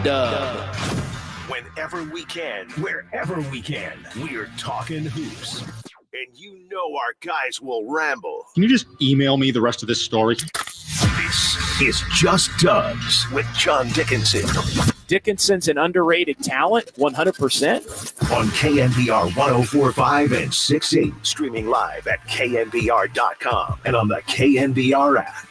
Dub. Whenever we can, wherever we can, we're talking hoops. And you know our guys will ramble. Can you just email me the rest of this story? This is Just Dubs with John Dickinson. Dickinson's an underrated talent, 100%. On KNBR 104.5 and 6.8. Streaming live at KNBR.com and on the KNBR app.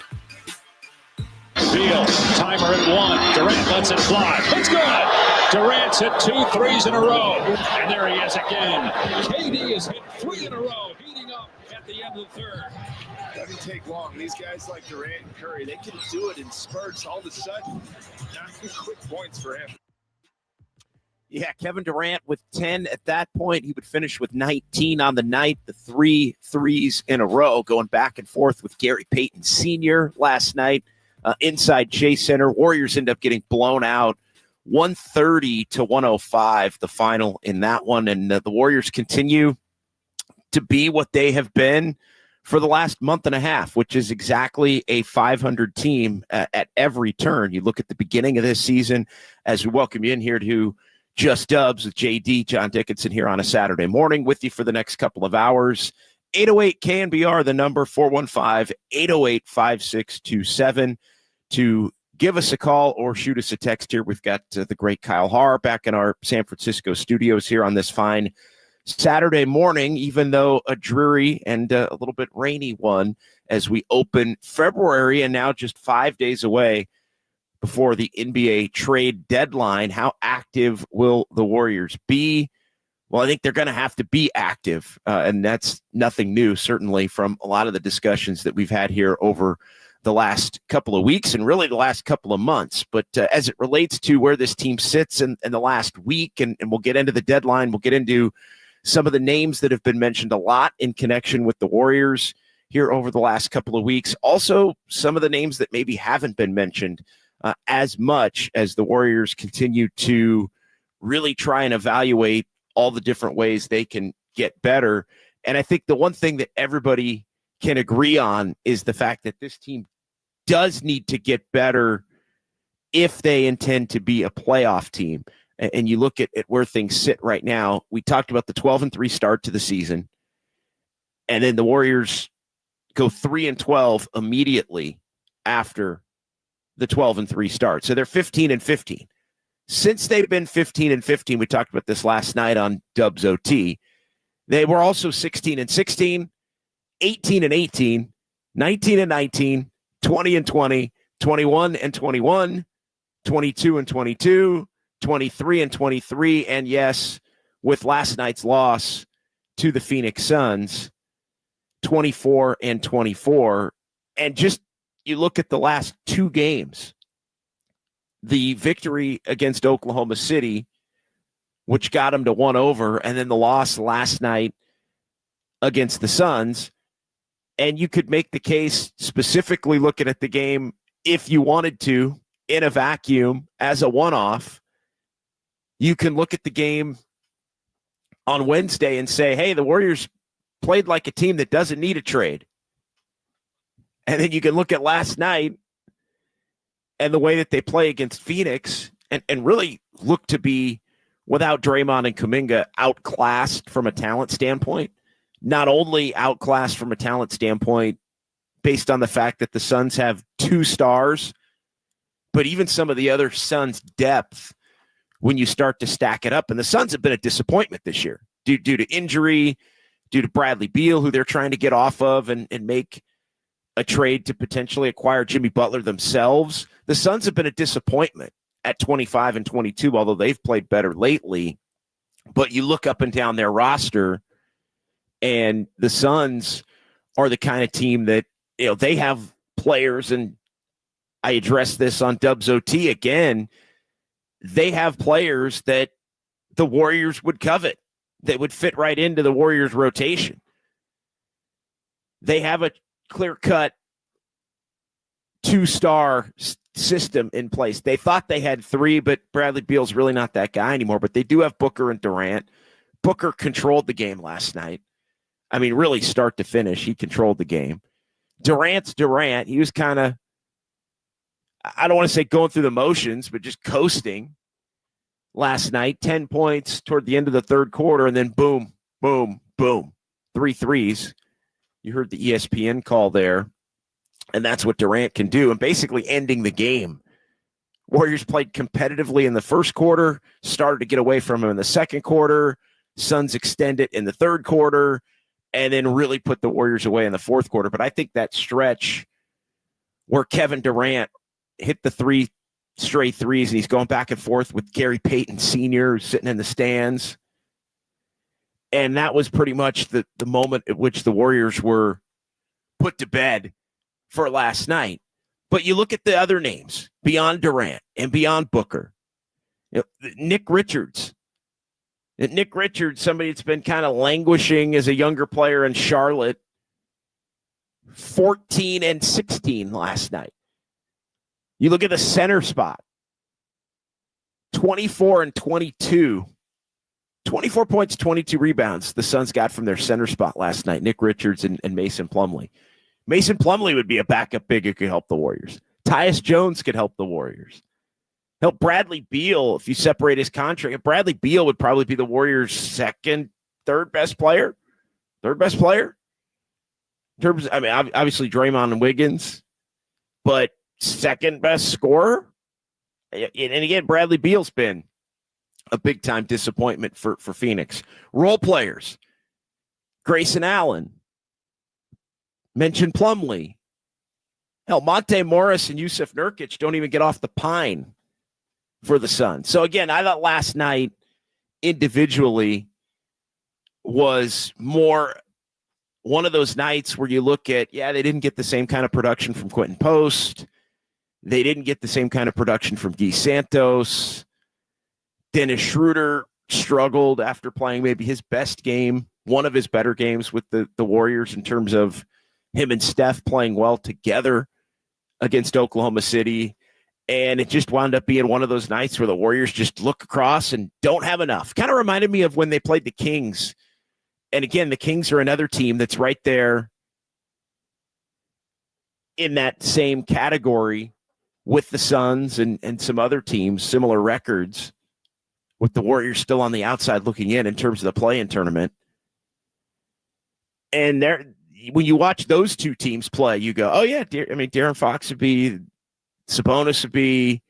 Field, timer at 1. Durant lets it fly. It's good. Durant's hit 2 threes in a row. And there he is again. KD has hit 3 in a row, heating up at the end of the third. Doesn't take long. These guys like Durant and Curry, they can do it in spurts all of a sudden. Not quick points for him. Yeah, Kevin Durant with 10 at that point. He would finish with 19 on the night, the 3 threes in a row, going back and forth with Gary Payton Sr. last night. Inside Chase Center, Warriors end up getting blown out 130-105, the final in that one. And the Warriors continue to be what they have been for the last month and a half, which is exactly a 500 team at every turn. You look at the beginning of this season as we welcome you in here to Just Dubs with JD, John Dickinson, here on a Saturday morning with you for the next couple of hours. 808 KNBR, the number 415-808-5627 to give us a call or shoot us a text here. We've got the great Kyle Haar back in our San Francisco studios here on this fine Saturday morning, even though a dreary and a little bit rainy one as we open February and now just 5 days away before the NBA trade deadline. How active will the Warriors be? Well, I think they're going to have to be active, and that's nothing new, certainly, from a lot of the discussions that we've had here over the last couple of weeks and really the last couple of months. But as it relates to where this team sits in the last week, and we'll get into the deadline, we'll get into some of the names that have been mentioned a lot in connection with the Warriors here over the last couple of weeks. Also, some of the names that maybe haven't been mentioned as much as the Warriors continue to really try and evaluate all the different ways they can get better. And I think the one thing that everybody can agree on is the fact that this team does need to get better if they intend to be a playoff team. And you look at where things sit right now. We talked about the 12-3 start to the season, and then the Warriors go 3-12 immediately after the 12-3 start. So they're 15-15. Since they've been 15-15, we talked about this last night on Dubs OT, they were also 16-16, 18-18, 19-19, 20-20, 21-21, 22-22, 23-23, and yes, with last night's loss to the Phoenix Suns, 24-24. And just you look at the last 2 games, the victory against Oklahoma City, which got them to 1 over, and then the loss last night against the Suns. And you could make the case specifically looking at the game, if you wanted to, in a vacuum as a one-off. You can look at the game on Wednesday and say, hey, the Warriors played like a team that doesn't need a trade. And then you can look at last night and the way that they play against Phoenix and really look to be, without Draymond and Kuminga, outclassed from a talent standpoint. Not only outclassed from a talent standpoint based on the fact that the Suns have 2 stars, but even some of the other Suns' depth when you start to stack it up. And the Suns have been a disappointment this year due to injury, due to Bradley Beal, who they're trying to get off of and make a trade to potentially acquire Jimmy Butler themselves. The Suns have been a disappointment at 25-22, although they've played better lately. But you look up and down their roster, and the Suns are the kind of team that, you know, they have players, and I addressed this on Dubs OT again, they have players that the Warriors would covet, that would fit right into the Warriors rotation. They have a clear-cut 2-star system in place. They thought they had 3, but Bradley Beal's really not that guy anymore. But they do have Booker and Durant. Booker controlled the game last night. I mean, really start to finish, he controlled the game. Durant's Durant. He was kind of, I don't want to say going through the motions, but just coasting. last night, 10 points toward the end of the third quarter, and then boom, boom, boom, 3 threes. You heard the ESPN call there, and that's what Durant can do, and basically ending the game. Warriors played competitively in the first quarter, started to get away from him in the second quarter. Suns extended in the third quarter, and then really put the Warriors away in the fourth quarter. But I think that stretch where Kevin Durant hit the 3 straight threes, and he's going back and forth with Gary Payton Sr. sitting in the stands. And that was pretty much the moment at which the Warriors were put to bed for last night. But you look at the other names beyond Durant and beyond Booker. Nick Richards. Nick Richards, somebody that's been kind of languishing as a younger player in Charlotte, 14 and 16 last night. You look at the center spot, 24 and 22. 24 points, 22 rebounds the Suns got from their center spot last night, Nick Richards and Mason Plumlee. Mason Plumlee would be a backup big who could help the Warriors. Tyus Jones could help the Warriors. Help Bradley Beal, if you separate his contract. Bradley Beal would probably be the Warriors' third best player. In terms, obviously Draymond and Wiggins, but second best scorer. And again, Bradley Beal's been a big-time disappointment for Phoenix. Role players, Grayson Allen, mentioned Plumlee. Hell, Monte Morris and Yusuf Nurkic don't even get off the pine for the Suns. So again, I thought last night individually was more one of those nights where you look at, they didn't get the same kind of production from Quentin Post. They didn't get the same kind of production from Guy Santos. Dennis Schroeder struggled after playing maybe his best game, one of his better games with the Warriors in terms of him and Steph playing well together against Oklahoma City. And it just wound up being one of those nights where the Warriors just look across and don't have enough. Kind of reminded me of when they played the Kings. And again, the Kings are another team that's right there in that same category with the Suns and some other teams, similar records, with the Warriors still on the outside looking in terms of the play-in tournament. And when you watch those two teams play, you go, oh, yeah, De'Aaron Fox would be, Sabonis would be,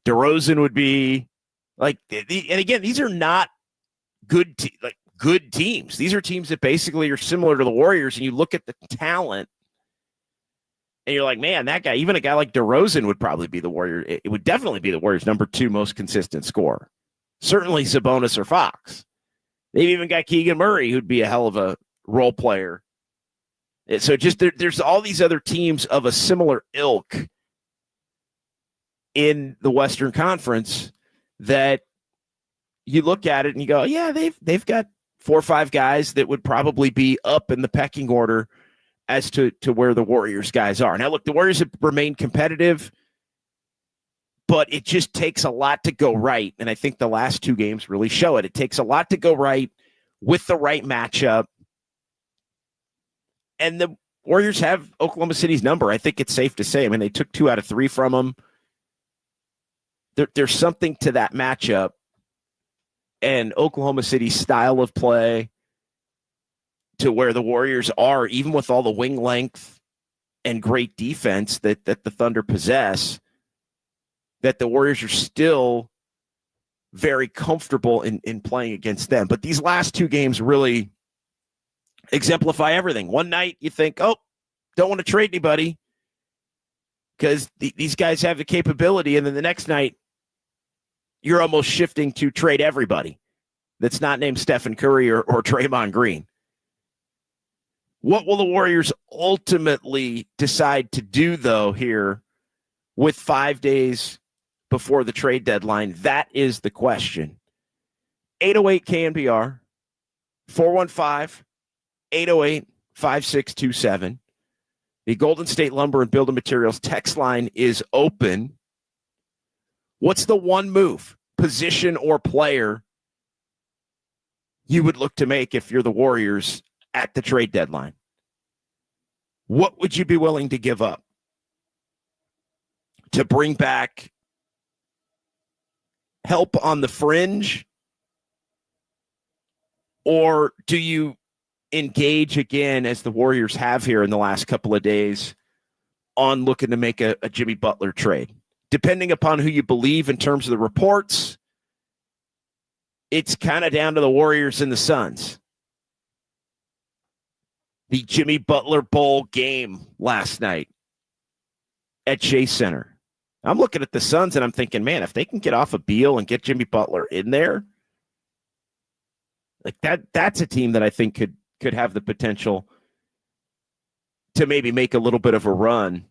DeRozan would be. And again, these are not good teams. These are teams that basically are similar to the Warriors, and you look at the talent, and you're like, man, that guy, even a guy like DeRozan would probably be the Warrior. It would definitely be the Warriors' number 2 most consistent scorer. Certainly Sabonis or Fox. They've even got Keegan Murray, who'd be a hell of a role player. So just there's all these other teams of a similar ilk in the Western Conference that you look at it and you go, yeah, they've got 4 or 5 guys that would probably be up in the pecking order as to where the Warriors guys are. Now, look, the Warriors have remained competitive, but it just takes a lot to go right. And I think the last 2 games really show it. It takes a lot to go right with the right matchup. And the Warriors have Oklahoma City's number. I think it's safe to say. They took 2 out of 3 from them. There's something to that matchup and Oklahoma City's style of play to where the Warriors are, even with all the wing length and great defense that the Thunder possess, that the Warriors are still very comfortable in playing against them. But these last 2 games really exemplify everything. One night you think, oh, don't want to trade anybody because these guys have the capability. And then the next night, you're almost shifting to trade everybody that's not named Stephen Curry or Draymond Green. What will the Warriors ultimately decide to do, though, here with 5 days before the trade deadline? That is the question. 808 KNBR, 415-808-5627. The Golden State Lumber and Building Materials text line is open. What's the one move, position or player, you would look to make if you're the Warriors at the trade deadline? What would you be willing to give up to bring back help on the fringe? Or do you engage again, as the Warriors have here in the last couple of days, on looking to make a Jimmy Butler trade? Depending upon who you believe in terms of the reports, it's kind of down to the Warriors and the Suns. The Jimmy Butler Bowl game last night at Chase Center. I'm looking at the Suns and I'm thinking, man, if they can get off a Beal and get Jimmy Butler in there, like that's a team that I think could have the potential to maybe make a little bit of a run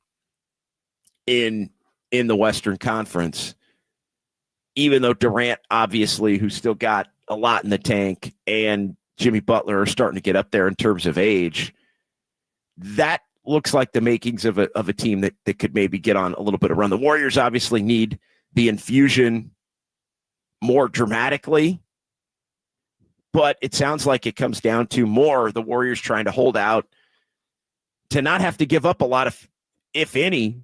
in the Western Conference, even though Durant, obviously, who's still got a lot in the tank, and Jimmy Butler are starting to get up there in terms of age. That looks like the makings of a team that could maybe get on a little bit of run. The Warriors obviously need the infusion more dramatically, but it sounds like it comes down to more the Warriors trying to hold out to not have to give up a lot of, if any,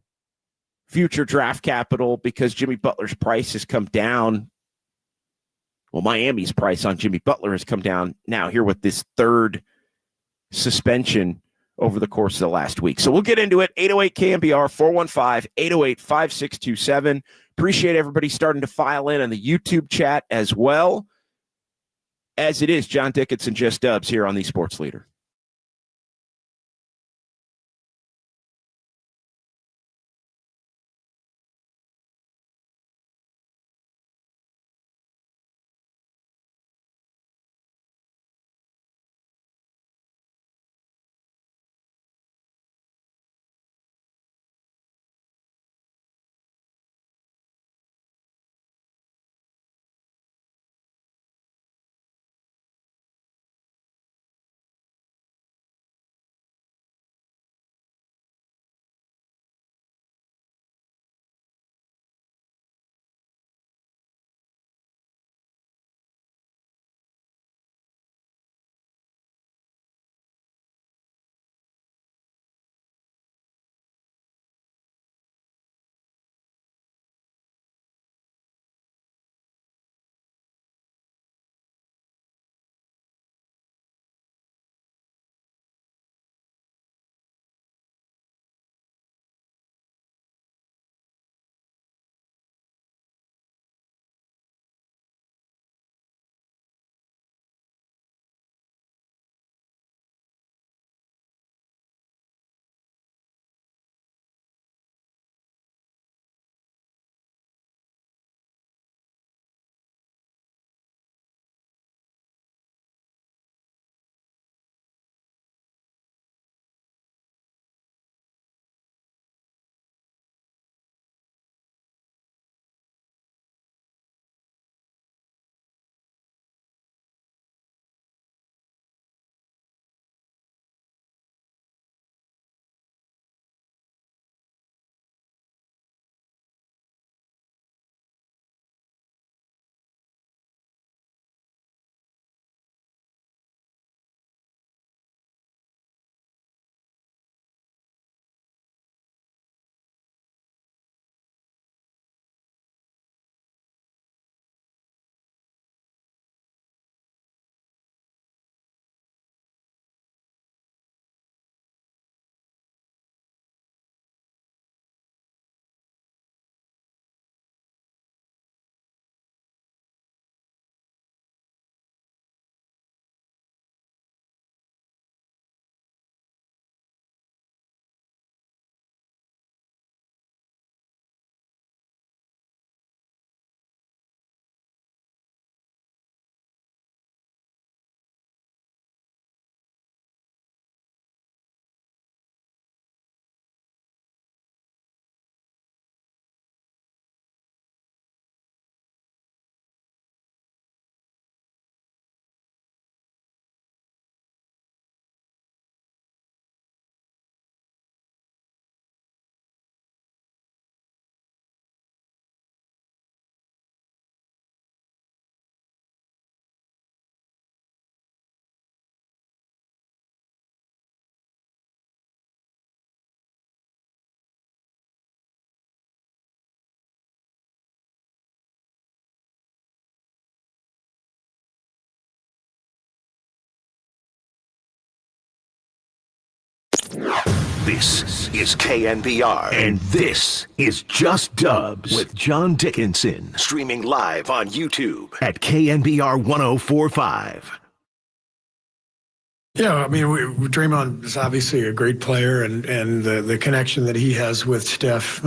future draft capital, because Jimmy Butler's price has come down. Well, Miami's price on Jimmy Butler has come down now here with this third suspension over the course of the last week. So we'll get into it. 808 KNBR 415-808-5627. Appreciate everybody starting to file in on the YouTube chat as well. As it is, John Dickinson, Just Dubs here on the Sports Leader. This is KNBR, and this is Just Dubs with John Dickinson, streaming live on YouTube at KNBR 1045. Yeah, I mean, Draymond is obviously a great player, and the connection that he has with Steph,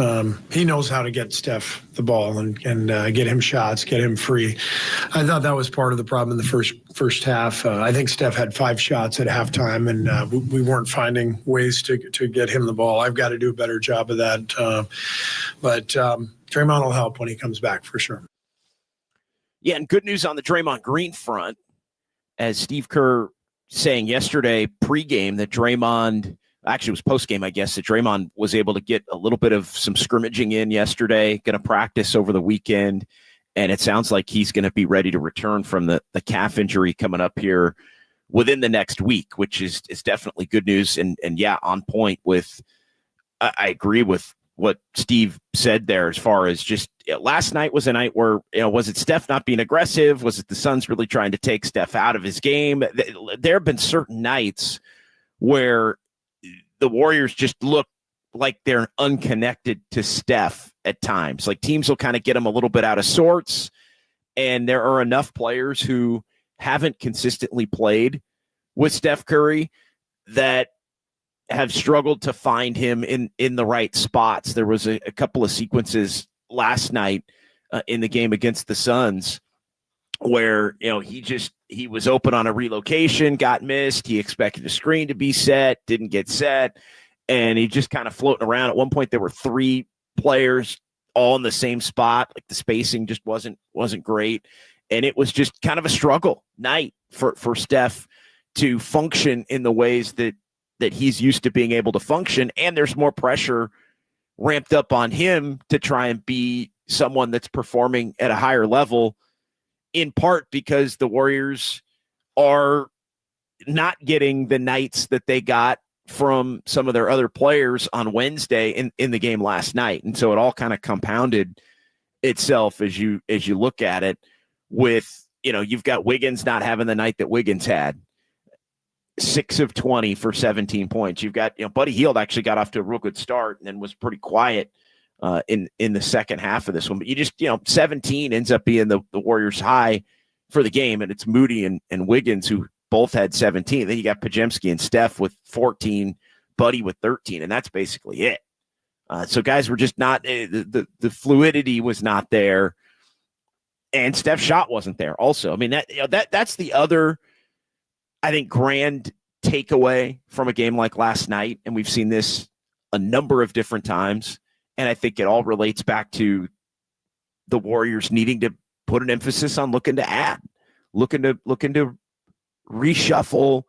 he knows how to get Steph the ball and get him shots, get him free. I thought that was part of the problem in the first half. I think Steph had 5 shots at halftime, and we weren't finding ways to get him the ball. I've got to do a better job of that. But Draymond will help when he comes back for sure. Yeah, and good news on the Draymond Green front, as Steve Kerr saying yesterday pregame that Draymond, actually it was postgame, I guess, that Draymond was able to get a little bit of some scrimmaging in yesterday, going to practice over the weekend, and it sounds like he's going to be ready to return from the calf injury coming up here within the next week, which is definitely good news. And yeah, on point with, I agree with what Steve said there as far as just last night was a night where, was it Steph not being aggressive? Was it the Suns really trying to take Steph out of his game? There have been certain nights where the Warriors just look like they're unconnected to Steph at times. Like teams will kind of get them a little bit out of sorts, and there are enough players who haven't consistently played with Steph Curry that have struggled to find him in the right spots. There was a couple of sequences last night in the game against the Suns where, he was open on a relocation, got missed. He expected a screen to be set, didn't get set. And he just kind of floating around. At one point, there were 3 players all in the same spot. Like the spacing just wasn't great. And it was just kind of a struggle night for Steph to function in the ways that he's used to being able to function. And there's more pressure ramped up on him to try and be someone that's performing at a higher level, in part because the Warriors are not getting the nights that they got from some of their other players on Wednesday in the game last night. And so it all kind of compounded itself as you look at it with, you've got Wiggins not having the night that Wiggins had. 6 of 20 for 17 points. You've got, Buddy Hield actually got off to a real good start and then was pretty quiet in the second half of this one. But you just, 17 ends up being the Warriors' high for the game, and it's Moody and Wiggins who both had 17. Then you got Pajemski and Steph with 14, Buddy with 13, and that's basically it. So guys were just not, the fluidity was not there, and Steph's shot wasn't there also. I mean, that's the other, I think, grand takeaway from a game like last night, and we've seen this a number of different times, and I think it all relates back to the Warriors needing to put an emphasis on looking to add, looking to reshuffle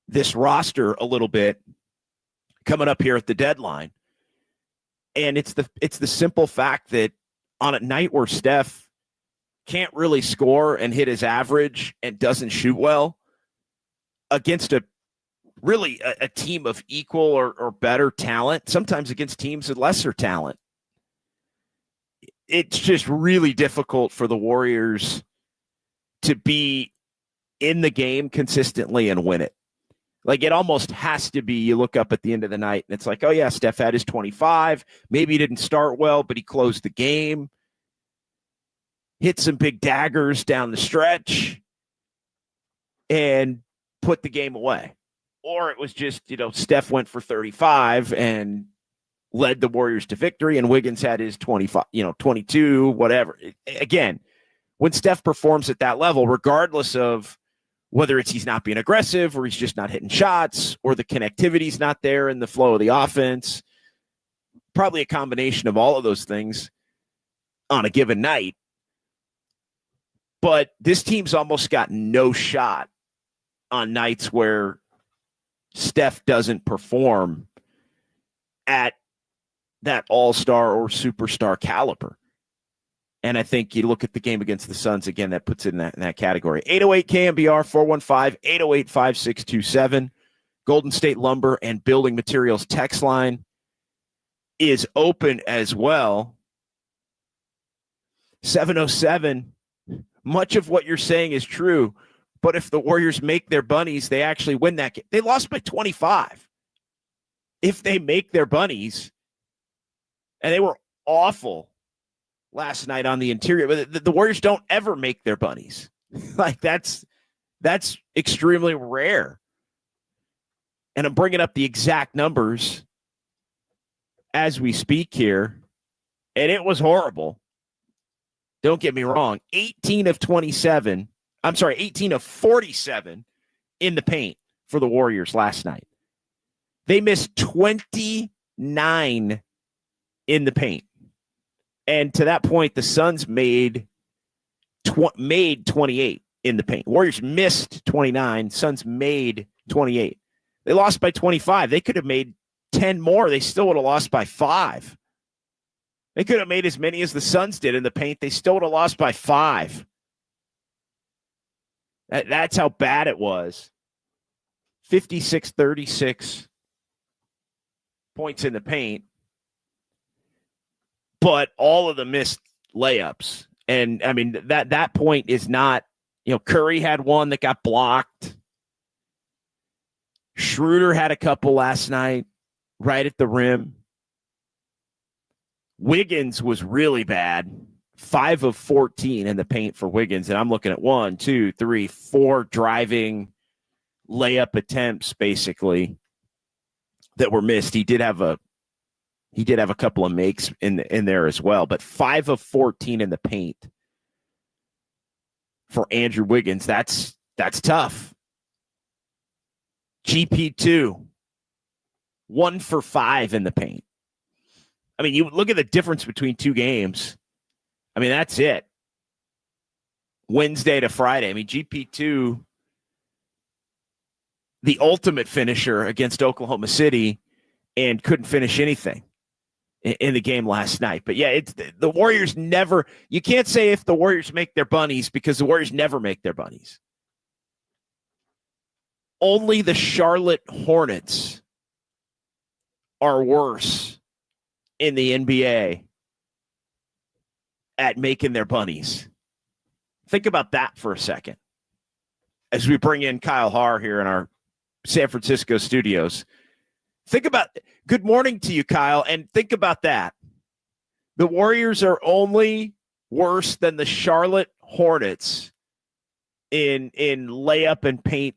this roster a little bit coming up here at the deadline. And it's the simple fact that on a night where Steph can't really score and hit his average and doesn't shoot well against a team of equal or better talent, sometimes against teams with lesser talent, it's just really difficult for the Warriors to be in the game consistently and win it. Like it almost has to be, you look up at the end of the night and it's like, oh yeah, Steph had his 25. Maybe he didn't start well, but he closed the game. Hit some big daggers down the stretch and put the game away. Or it was just, Steph went for 35 and led the Warriors to victory, and Wiggins had his 25, 22, whatever. Again, when Steph performs at that level, regardless of whether it's he's not being aggressive or he's just not hitting shots or the connectivity's not there in the flow of the offense, probably a combination of all of those things on a given night. But this team's almost got no shot on nights where Steph doesn't perform at that all-star or superstar caliber. And I think you look at the game against the Suns, again, that puts it in that category. 808 KNBR 415-808-5627. Golden State Lumber and Building Materials text line is open as well. 707. Much of what you're saying is true, but if the Warriors make their bunnies, they actually win that game. They lost by 25. if they make their bunnies. And they were awful last night on the interior. But the Warriors don't ever make their bunnies. Like, that's extremely rare. And I'm bringing up the exact numbers as we speak here. And it was horrible. Don't get me wrong. 18 of 47 in the paint for the Warriors last night. They missed 29 in the paint. And to that point, the Suns made 28 in the paint. Warriors missed 29. Suns made 28. They lost by 25. They could have made 10 more. They still would have lost by 5. They could have made as many as the Suns did in the paint. They still would have lost by 5. That's how bad it was. 56-36 points in the paint. But all of the missed layups. And, I mean, that point is not, Curry had one that got blocked. Schroeder had a couple last night right at the rim. Wiggins was really bad. 5 of 14 in the paint for Wiggins. And I'm looking at 1, 2, 3, 4 driving layup attempts, basically, that were missed. He did have a couple of makes in there as well, but 5 of 14 in the paint for Andrew Wiggins. That's tough. GP2, 1 for 5 in the paint. I mean, you look at the difference between 2 games. I mean, that's it. Wednesday to Friday. I mean, GP2, the ultimate finisher against Oklahoma City, and couldn't finish anything in the game last night. But yeah, it's the Warriors never, you can't say if the Warriors make their bunnies, because the Warriors never make their bunnies. Only the Charlotte Hornets are worse in the NBA at making their bunnies. Think about that for a second. As we bring in Kyle Haar here in our San Francisco studios. Think about, good morning to you, Kyle, and think about that. The Warriors are only worse than the Charlotte Hornets in layup and paint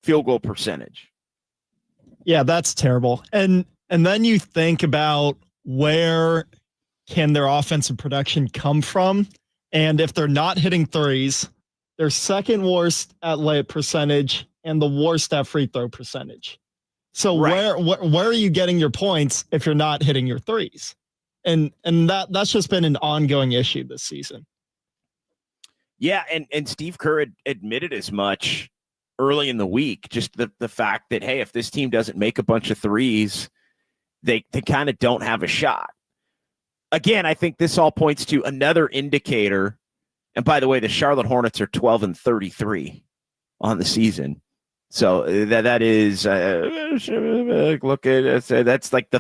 field goal percentage. Yeah, that's terrible. And then you think about where can their offensive production come from? And if they're not hitting threes, they're second worst at layup percentage and the worst at free throw percentage. So right. where are you getting your points if you're not hitting your threes? And that's just been an ongoing issue this season. Yeah, and Steve Kerr admitted as much early in the week, just the fact that, hey, if this team doesn't make a bunch of threes, they kind of don't have a shot. Again, I think this all points to another indicator. And by the way, the Charlotte Hornets are 12-33 on the season. So that is, look at it, that's like the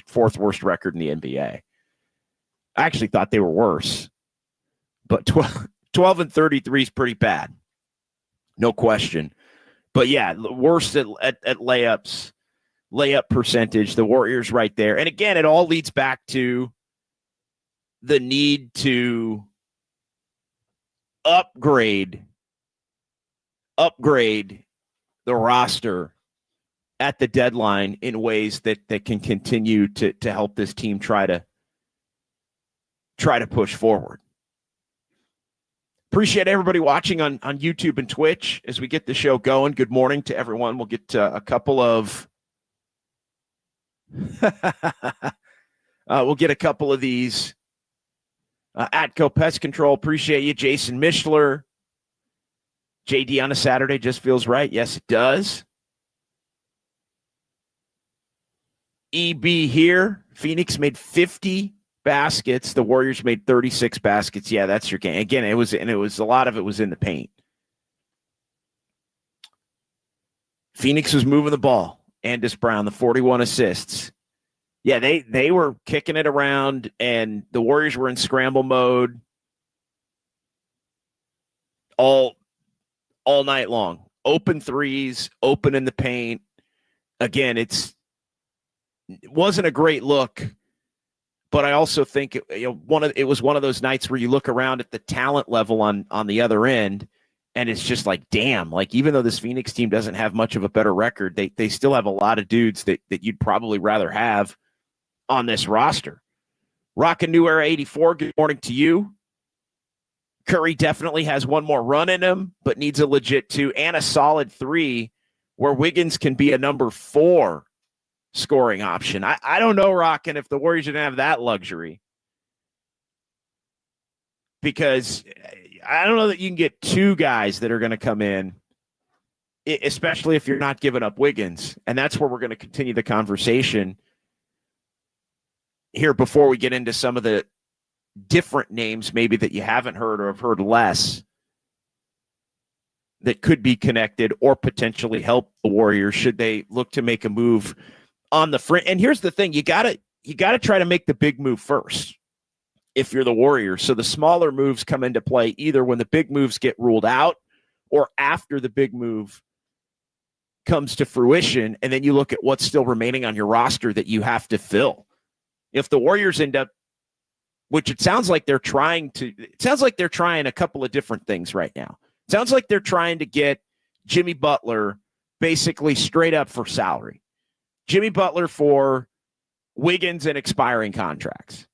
fourth worst record in the NBA. I actually thought they were worse, but 12-33 is pretty bad. No question. But yeah, worst at layups, layup percentage, the Warriors right there. And again, it all leads back to the need to upgrade the roster at the deadline in ways that can continue to help this team try to push forward. Appreciate everybody watching on YouTube and Twitch as we get the show going. Good morning to everyone. We'll get a couple of these. Atco Pest Control, appreciate you. Jason Mishler. JD on a Saturday just feels right. Yes, it does. EB here. Phoenix made 50 baskets. The Warriors made 36 baskets. Yeah, that's your game. Again, it was a lot of it was in the paint. Phoenix was moving the ball. Andis Brown, the 41 assists. Yeah, they were kicking it around, and the Warriors were in scramble mode all night long. Open threes, open in the paint. Again, it's It wasn't a great look, but I also think it was one of those nights where you look around at the talent level on the other end, and it's just like, damn, like even though this Phoenix team doesn't have much of a better record, they still have a lot of dudes that you'd probably rather have on this roster. Rockin' New Era 84, good morning to you. Curry definitely has one more run in him, but needs a legit 2 and a solid 3 where Wiggins can be a number 4 scoring option. I don't know, Rockin', if the Warriors are going to have that luxury, because I don't know that you can get 2 guys that are going to come in, especially if you're not giving up Wiggins. And that's where we're going to continue the conversation here before we get into some of the different names maybe that you haven't heard or have heard less that could be connected or potentially help the Warriors should they look to make a move on the front. And here's the thing, you gotta try to make the big move first if you're the Warriors. So the smaller moves come into play either when the big moves get ruled out or after the big move comes to fruition, and then you look at what's still remaining on your roster that you have to fill. If the Warriors end up, which it sounds like they're trying a couple of different things right now. It sounds like they're trying to get Jimmy Butler basically straight up for salary. Jimmy Butler for Wiggins and expiring contracts.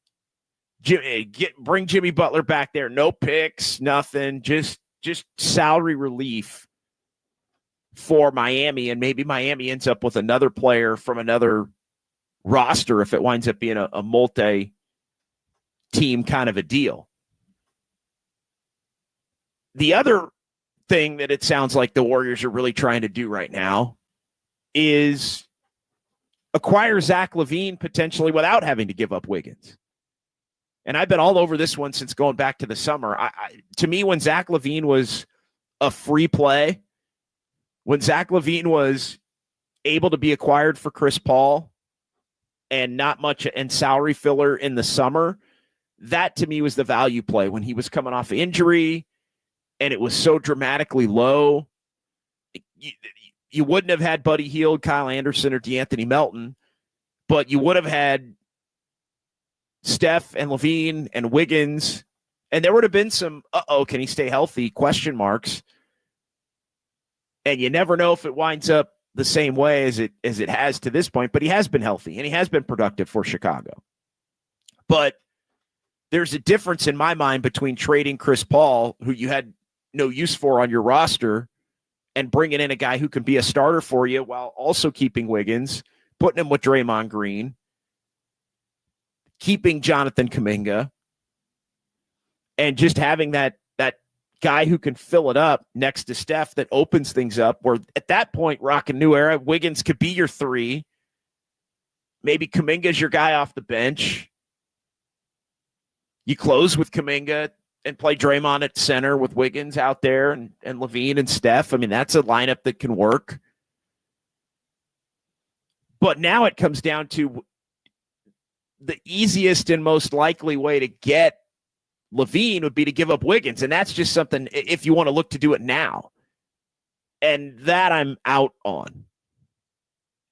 Bring Jimmy Butler back there. No picks, nothing. Just salary relief for Miami, and maybe Miami ends up with another player from another roster if it winds up being a multi-team kind of a deal. The other thing that it sounds like the Warriors are really trying to do right now is acquire Zach LaVine potentially without having to give up Wiggins. And I've been all over this one since going back to the summer. To me, when Zach LaVine was a free play, when Zach LaVine was able to be acquired for Chris Paul and not much and salary filler in the summer, that to me was the value play when he was coming off injury and it was so dramatically low. You wouldn't have had Buddy Hield, Kyle Anderson, or DeAnthony Melton, but you would have had Steph and LaVine and Wiggins, and there would have been some, can he stay healthy, question marks. And you never know if it winds up the same way as it has to this point, but he has been healthy and he has been productive for Chicago. But there's a difference in my mind between trading Chris Paul, who you had no use for on your roster, and bringing in a guy who can be a starter for you while also keeping Wiggins, putting him with Draymond Green, keeping Jonathan Kuminga, and just having that guy who can fill it up next to Steph that opens things up, where at that point, Rockin' New Era, Wiggins could be your 3. Maybe Kuminga's your guy off the bench. You close with Kuminga and play Draymond at center with Wiggins out there and LaVine and Steph. I mean, that's a lineup that can work. But now it comes down to the easiest and most likely way to get LaVine would be to give up Wiggins. And that's just something, if you want to look to do it now. And that I'm out on.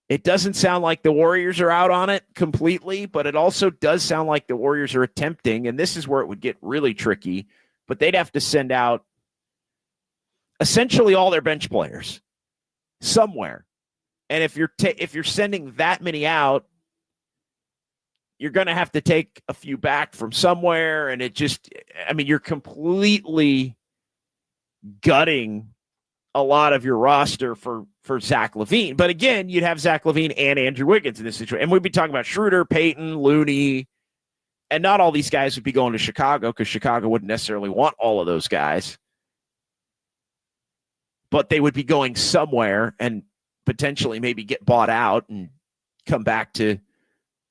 It doesn't sound like the Warriors are out on it completely, but it also does sound like the Warriors are attempting, and this is where it would get really tricky, but they'd have to send out essentially all their bench players somewhere. And if you're sending that many out, you're going to have to take a few back from somewhere. And you're completely gutting a lot of your roster for Zach LaVine. But again, you'd have Zach LaVine and Andrew Wiggins in this situation. And we'd be talking about Schroeder, Payton, Looney, and not all these guys would be going to Chicago because Chicago wouldn't necessarily want all of those guys. But they would be going somewhere and potentially maybe get bought out and come back to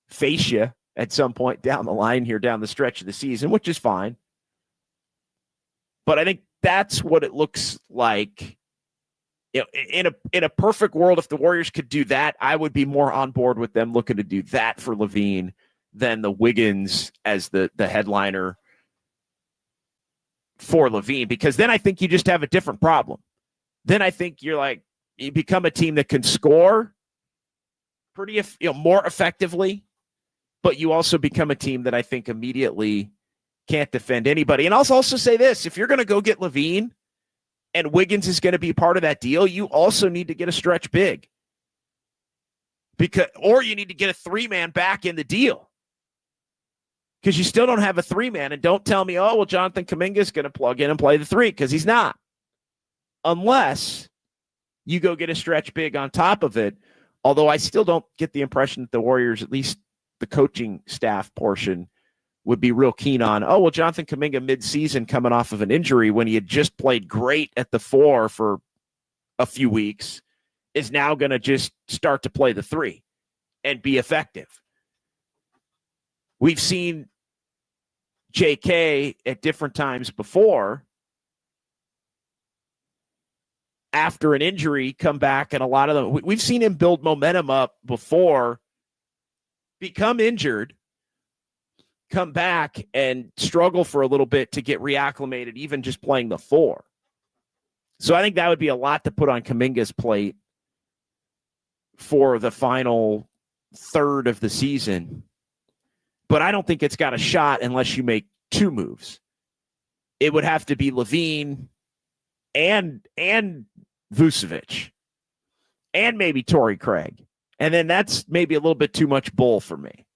face you at some point down the line here, down the stretch of the season, which is fine. But I think that's what it looks like. You know, in a perfect world, if the Warriors could do that, I would be more on board with them looking to do that for LaVine than the Wiggins as the headliner for LaVine, because then I think you just have a different problem. Then I think you become a team that can score more effectively, but you also become a team that I think immediately can't defend anybody. And I'll also say this, if you're going to go get LaVine and Wiggins is going to be part of that deal, you also need to get a stretch big. Or you need to get a 3-man back in the deal. Because you still don't have a 3-man. And don't tell me, oh, well, Jonathan Kuminga is going to plug in and play the 3, because he's not. Unless you go get a stretch big on top of it. Although I still don't get the impression that the Warriors, at least the coaching staff portion, would be real keen on, oh, well, Jonathan Kuminga mid-season coming off of an injury when he had just played great at the 4 for a few weeks is now going to just start to play the 3 and be effective. We've seen JK at different times before after an injury come back, and a lot of them, we've seen him build momentum up before, become injured, come back and struggle for a little bit to get reacclimated, even just playing the 4. So I think that would be a lot to put on Kuminga's plate for the final third of the season. But I don't think it's got a shot unless you make 2 moves. It would have to be LaVine and Vucevic and maybe Torrey Craig. And then that's maybe a little bit too much Bull for me.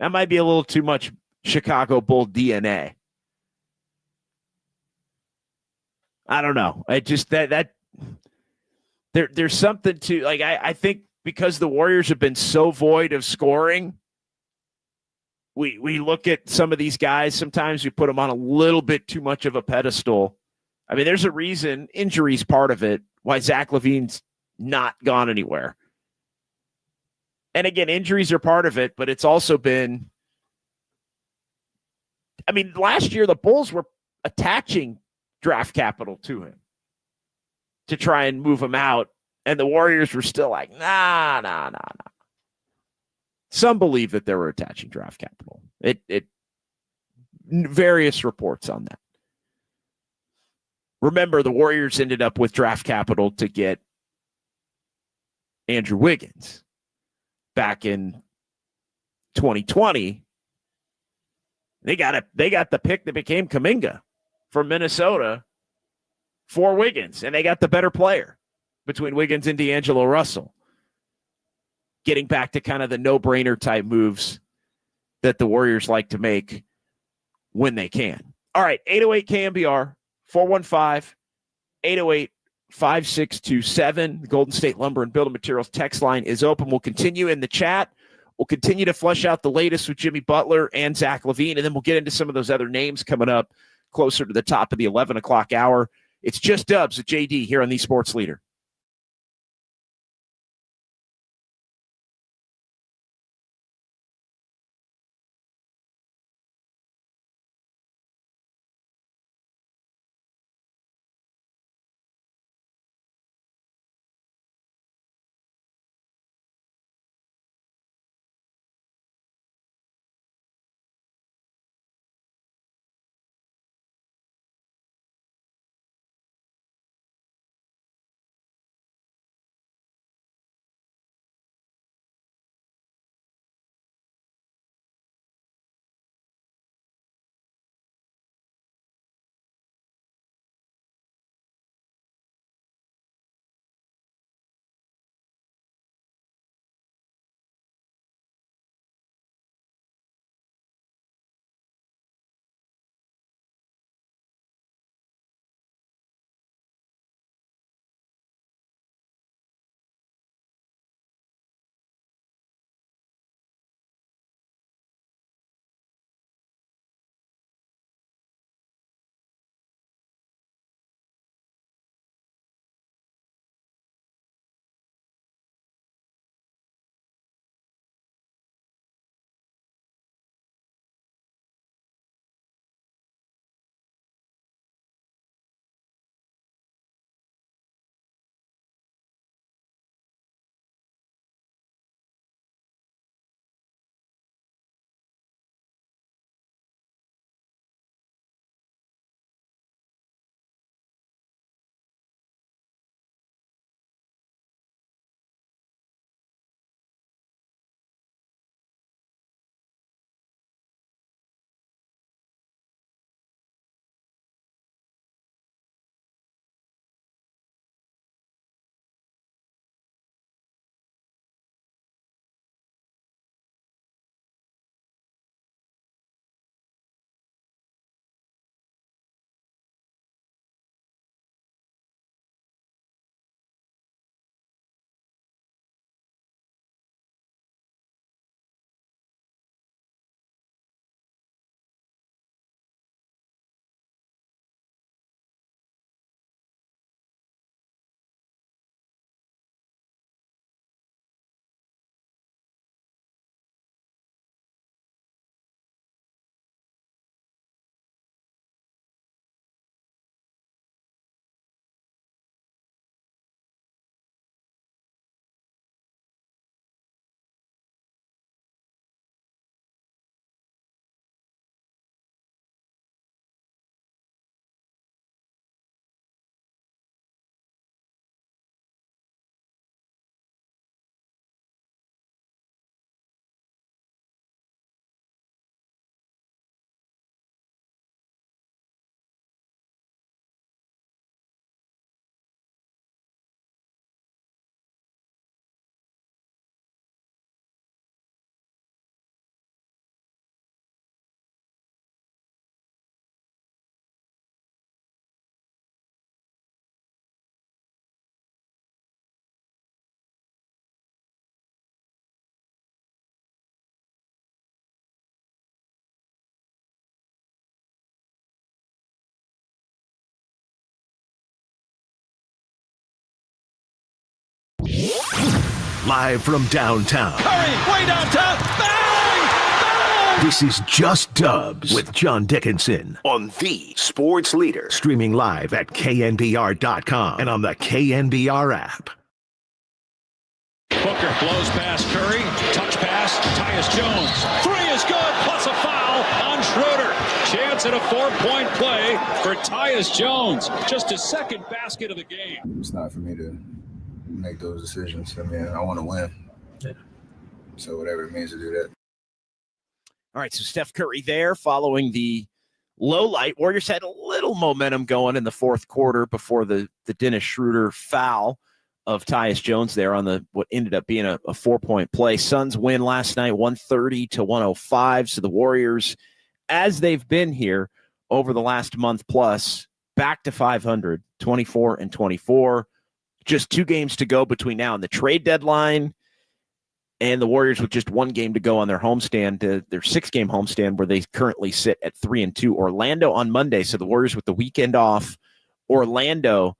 That might be a little too much Chicago Bull DNA. I don't know. I just that there's something to, like, I think because the Warriors have been so void of scoring, we look at some of these guys, sometimes we put them on a little bit too much of a pedestal. I mean, there's a reason, injury's part of it, why Zach LaVine's not gone anywhere. And again, injuries are part of it, but it's also been, I mean, last year the Bulls were attaching draft capital to him to try and move him out, and the Warriors were still like, nah. Some believe that they were attaching draft capital. It various reports on that. Remember, the Warriors ended up with draft capital to get Andrew Wiggins back in 2020. They got the pick that became Kuminga from Minnesota for Wiggins, and they got the better player between Wiggins and D'Angelo Russell. Getting back to kind of the no-brainer type moves that the Warriors like to make when they can. All right, 808 KNBR, 415-808-5627. The Golden State Lumber and Building Materials text line is open. We'll continue in the chat. We'll continue to flesh out the latest with Jimmy Butler and Zach LaVine, and then we'll get into some of those other names coming up closer to the top of the 11 o'clock hour. It's Just Dubs with JD here on the Sports Leader. live from downtown. Curry, way downtown. Bang! Bang! This is Just Dubs with John Dickinson on the Sports Leader, streaming live at KNBR.com and on the KNBR app. Booker blows past Curry. Touch pass. Tyus Jones. Three is good. Plus a foul on Schroeder. Chance at a 4-point play for Tyus Jones. Just his second basket of the game. It's not for me to make those decisions. I mean, I want to win. Yeah. So whatever it means to do that. All right, so Steph Curry there following the low light. Warriors had a little momentum going in the fourth quarter before the Dennis Schroeder foul of Tyus Jones there on the what ended up being a 4-point play. Suns win last night 130-105. So the Warriors, as they've been here over the last month plus, back to 500, 24-24. Just 2 games to go between now and the trade deadline. And the Warriors with just 1 game to go on their homestand, their 6-game homestand, where they currently sit at 3-2. Orlando on Monday. So the Warriors with the weekend off. Orlando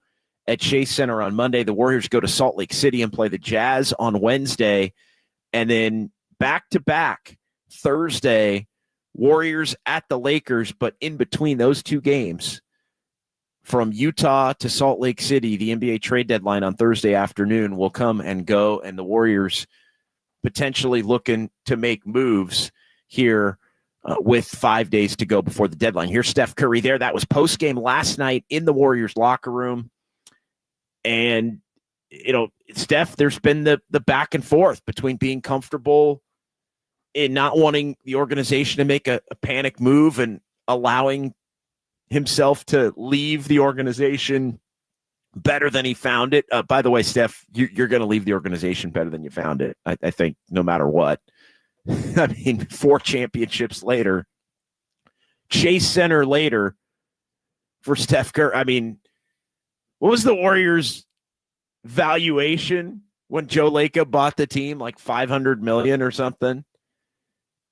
at Chase Center on Monday. The Warriors go to Salt Lake City and play the Jazz on Wednesday. And then back-to-back Thursday, Warriors at the Lakers. But in between those 2 games, from Utah to Salt Lake City, the NBA trade deadline on Thursday afternoon will come and go, and the Warriors potentially looking to make moves here with 5 days to go before the deadline. Here's Steph Curry there. That was post-game last night in the Warriors locker room. And, you know, Steph, there's been the back and forth between being comfortable in not wanting the organization to make a panic move and allowing himself to leave the organization better than he found it. By the way, Steph, you're going to leave the organization better than you found it, I think, no matter what. I mean, 4 championships later, Chase Center later for Steph Curry. I mean, what was the Warriors' valuation when Joe Lacob bought the team? Like $500 million or something.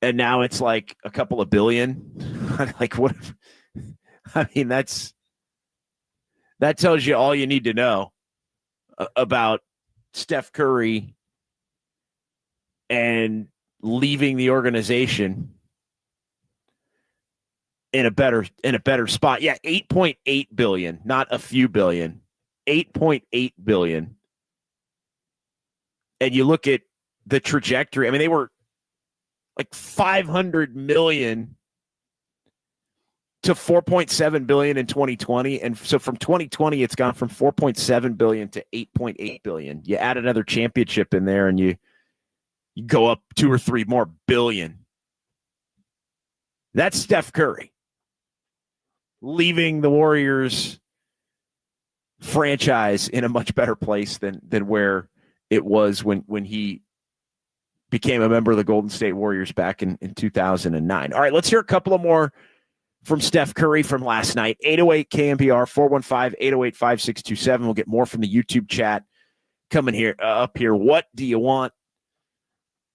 And now it's like a couple of billion. Like, what? I mean, that tells you all you need to know about Steph Curry and leaving the organization in a better spot. Yeah, 8.8 billion, not a few billion. 8.8 billion. And you look at the trajectory. I mean, they were like 500 million to 4.7 billion in 2020. And so from 2020, it's gone from 4.7 billion to 8.8 billion. You add another championship in there and you go up 2 or 3 more billion. That's Steph Curry leaving the Warriors franchise in a much better place than where it was when he became a member of the Golden State Warriors back in 2009. All right, let's hear a couple of more from Steph Curry from last night. 808 KNBR 415-808-5627. We'll get more from the YouTube chat coming here up here. What do you want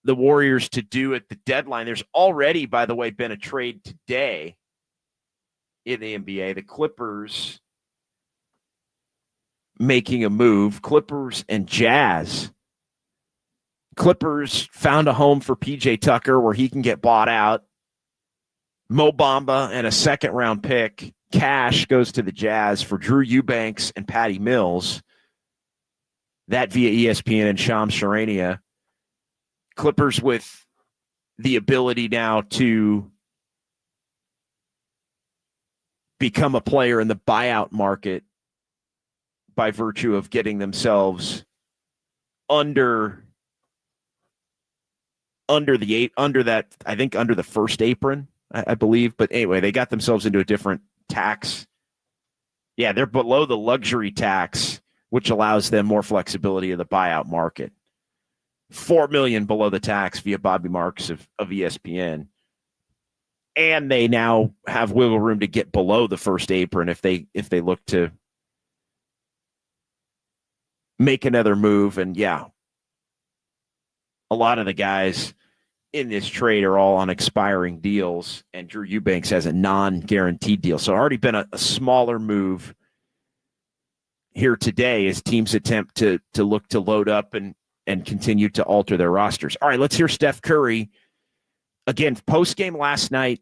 the Warriors to do at the deadline? There's already, by the way, been a trade today in the NBA. The Clippers making a move. Clippers and Jazz. Clippers found a home for PJ Tucker where he can get bought out. Mo Bamba and a second-round pick. Cash goes to the Jazz for Drew Eubanks and Patty Mills. That via ESPN and Shams Charania. Clippers with the ability now to become a player in the buyout market by virtue of getting themselves under the first apron, I believe. But anyway, they got themselves into a different tax. Yeah, they're below the luxury tax, which allows them more flexibility in the buyout market. $4 million below the tax via Bobby Marks of ESPN. And they now have wiggle room to get below the first apron if they look to make another move. And yeah, a lot of the guys in this trade are all on expiring deals, and Drew Eubanks has a non-guaranteed deal. So already been a smaller move here today as teams attempt to look to load up and and continue to alter their rosters. All right, let's hear Steph Curry. Again, post-game last night,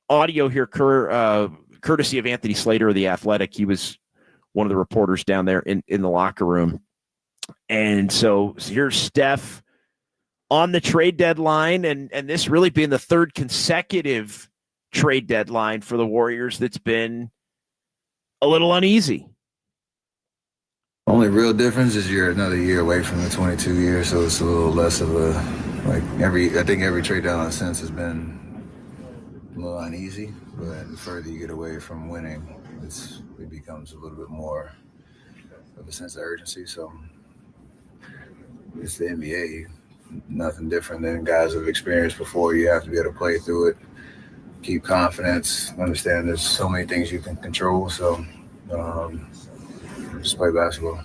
audio here, courtesy of Anthony Slater of The Athletic. He was one of the reporters down there in the locker room. And so here's Steph on the trade deadline, and this really being the third consecutive trade deadline for the Warriors that's been a little uneasy. Only real difference is you're another year away from the 22 years, so it's a little less of a I think every trade deadline since has been a little uneasy, but the further you get away from winning, it becomes a little bit more of a sense of urgency. So it's the NBA, nothing different than guys have experienced before. You have to be able to play through it, keep confidence, understand there's so many things you can control. So just play basketball.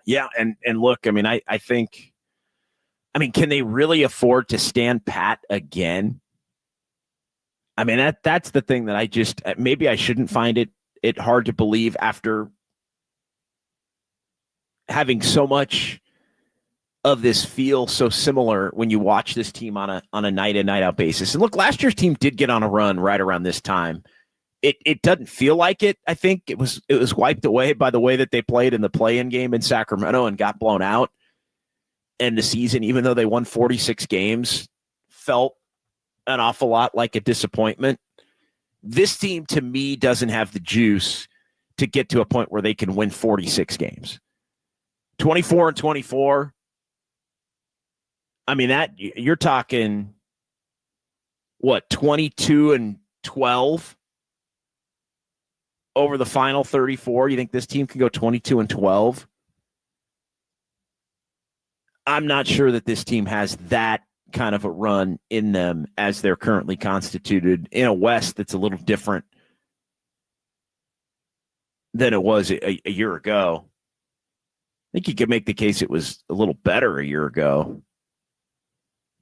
Yeah, and look, I mean, I think, can they really afford to stand pat again? I mean, that's the thing that maybe I shouldn't find it hard to believe after having so much of this feel so similar when you watch this team on a night in, night out basis. And look, last year's team did get on a run right around this time. It doesn't feel like it. I think it was wiped away by the way that they played in the play-in game in Sacramento and got blown out. And the season, even though they won 46 games, felt an awful lot like a disappointment. This team, to me, doesn't have the juice to get to a point where they can win 46 games. 24-24. I mean, that you're talking, what, 22-12 over the final 34? You think this team can go 22-12? I'm not sure that this team has that kind of a run in them as they're currently constituted in a West that's a little different than it was a year ago. I think you could make the case it was a little better a year ago.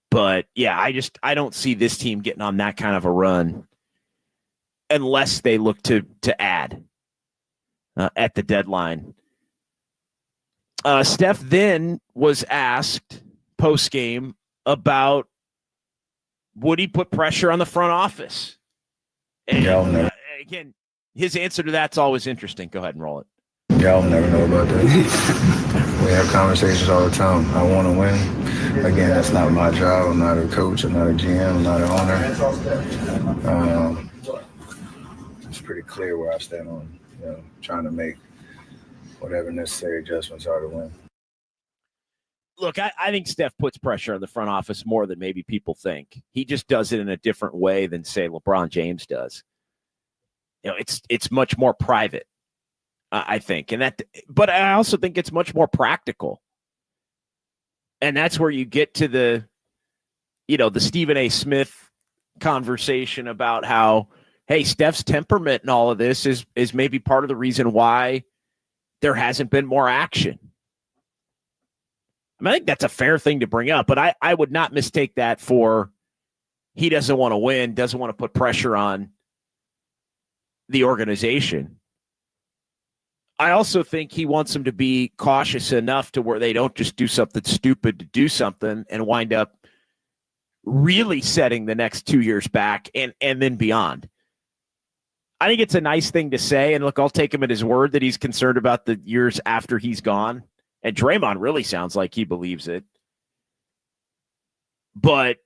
But, yeah, I don't see this team getting on that kind of a run unless they look to add at the deadline. Steph then was asked post-game about would he put pressure on the front office? And, again, his answer to that's always interesting. Go ahead and roll it. Y'all never know about that. We have conversations all the time. I want to win. Again, that's not my job. I'm not a coach. I'm not a GM. I'm not an owner. It's pretty clear where I stand on trying to make whatever necessary adjustments are to win. Look, I think Steph puts pressure on the front office more than maybe people think. He just does it in a different way than, say, LeBron James does. It's much more private, I think. But I also think it's much more practical. And that's where you get to the Stephen A. Smith conversation about how, hey, Steph's temperament and all of this is maybe part of the reason why there hasn't been more action. I think that's a fair thing to bring up, but I would not mistake that for he doesn't want to win, doesn't want to put pressure on the organization. I also think he wants them to be cautious enough to where they don't just do something stupid to do something and wind up really setting the next 2 years back and then beyond. I think it's a nice thing to say, and look, I'll take him at his word that he's concerned about the years after he's gone. And Draymond really sounds like he believes it. But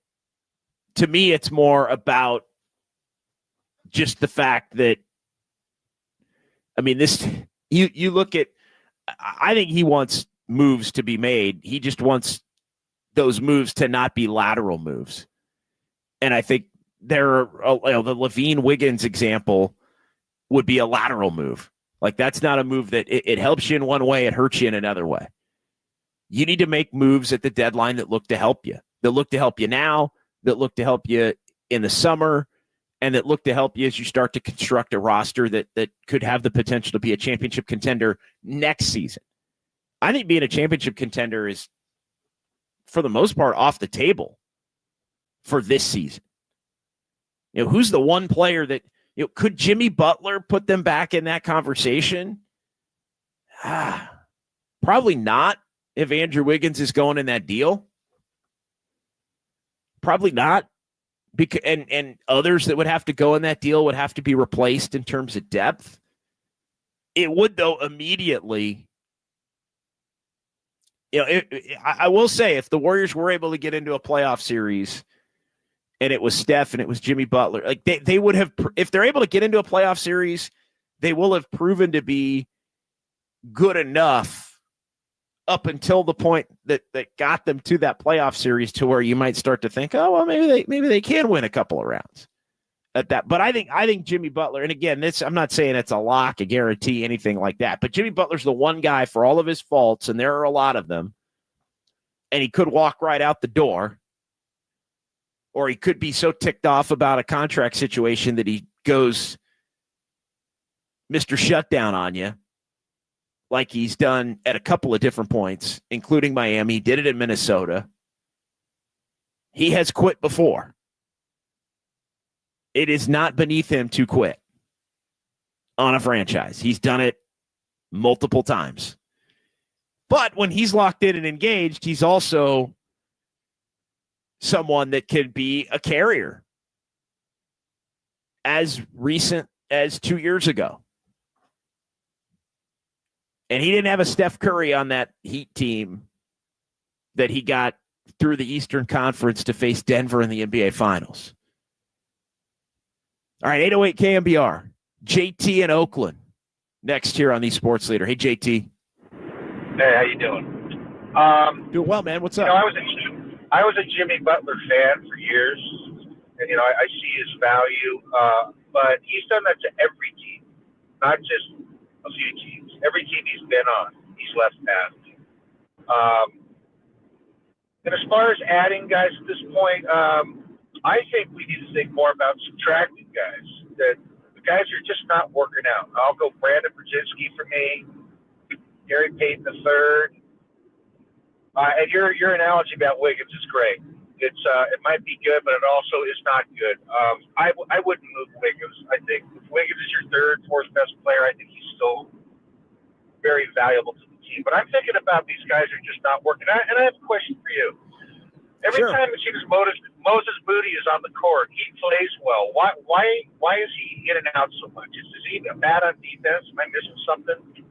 to me, it's more about just the fact that, you look at, I think he wants moves to be made. He just wants those moves to not be lateral moves. And I think the LaVine Wiggins example would be a lateral move. Like, that's not a move that it helps you in one way, it hurts you in another way. You need to make moves at the deadline that look to help you, that look to help you now, that look to help you in the summer, and that look to help you as you start to construct a roster that could have the potential to be a championship contender next season. I think being a championship contender is, for the most part, off the table for this season. Who's the one player that, could Jimmy Butler put them back in that conversation? Probably not. if Andrew Wiggins is going in that deal? Probably not. Because and others that would have to go in that deal would have to be replaced in terms of depth. It would, though, immediately. I will say, if the Warriors were able to get into a playoff series and it was Steph and it was Jimmy Butler, like they would have, if they're able to get into a playoff series, they will have proven to be good enough up until the point that got them to that playoff series to where you might start to think, oh, well, maybe they can win a couple of rounds at that. But I think Jimmy Butler, and again, I'm not saying it's a lock, a guarantee, anything like that, but Jimmy Butler's the one guy, for all of his faults, and there are a lot of them, and he could walk right out the door, or he could be so ticked off about a contract situation that he goes Mr. Shutdown on you, like he's done at a couple of different points, including Miami. He did it in Minnesota. He has quit before. It is not beneath him to quit on a franchise. He's done it multiple times. But when he's locked in and engaged, he's also someone that could be a carrier as recent as 2 years ago. And he didn't have a Steph Curry on that Heat team that he got through the Eastern Conference to face Denver in the NBA Finals. All right, 808 KNBR. JT in Oakland next here on the Sports Leader. Hey, JT. Hey, how you doing? Doing well, man. What's up? I was a Jimmy Butler fan for years, and I see his value, but he's done that to every team, not just a few teams. Every team he's been on, he's left past. And as far as adding guys at this point, I think we need to think more about subtracting guys. That the guys are just not working out. I'll go Brandon Brzezinski for me, Gary Payton III. And your analogy about Wiggins is great. It might be good, but it also is not good. I wouldn't move Wiggins. I think if Wiggins is your third, fourth best player, I think he's still very valuable to the team. But I'm thinking about these guys who are just not working out. And I have a question for you. Every time it seems Moses Moody is on the court, he plays well. Why is he in and out so much? Is he bad on defense? Am I missing something?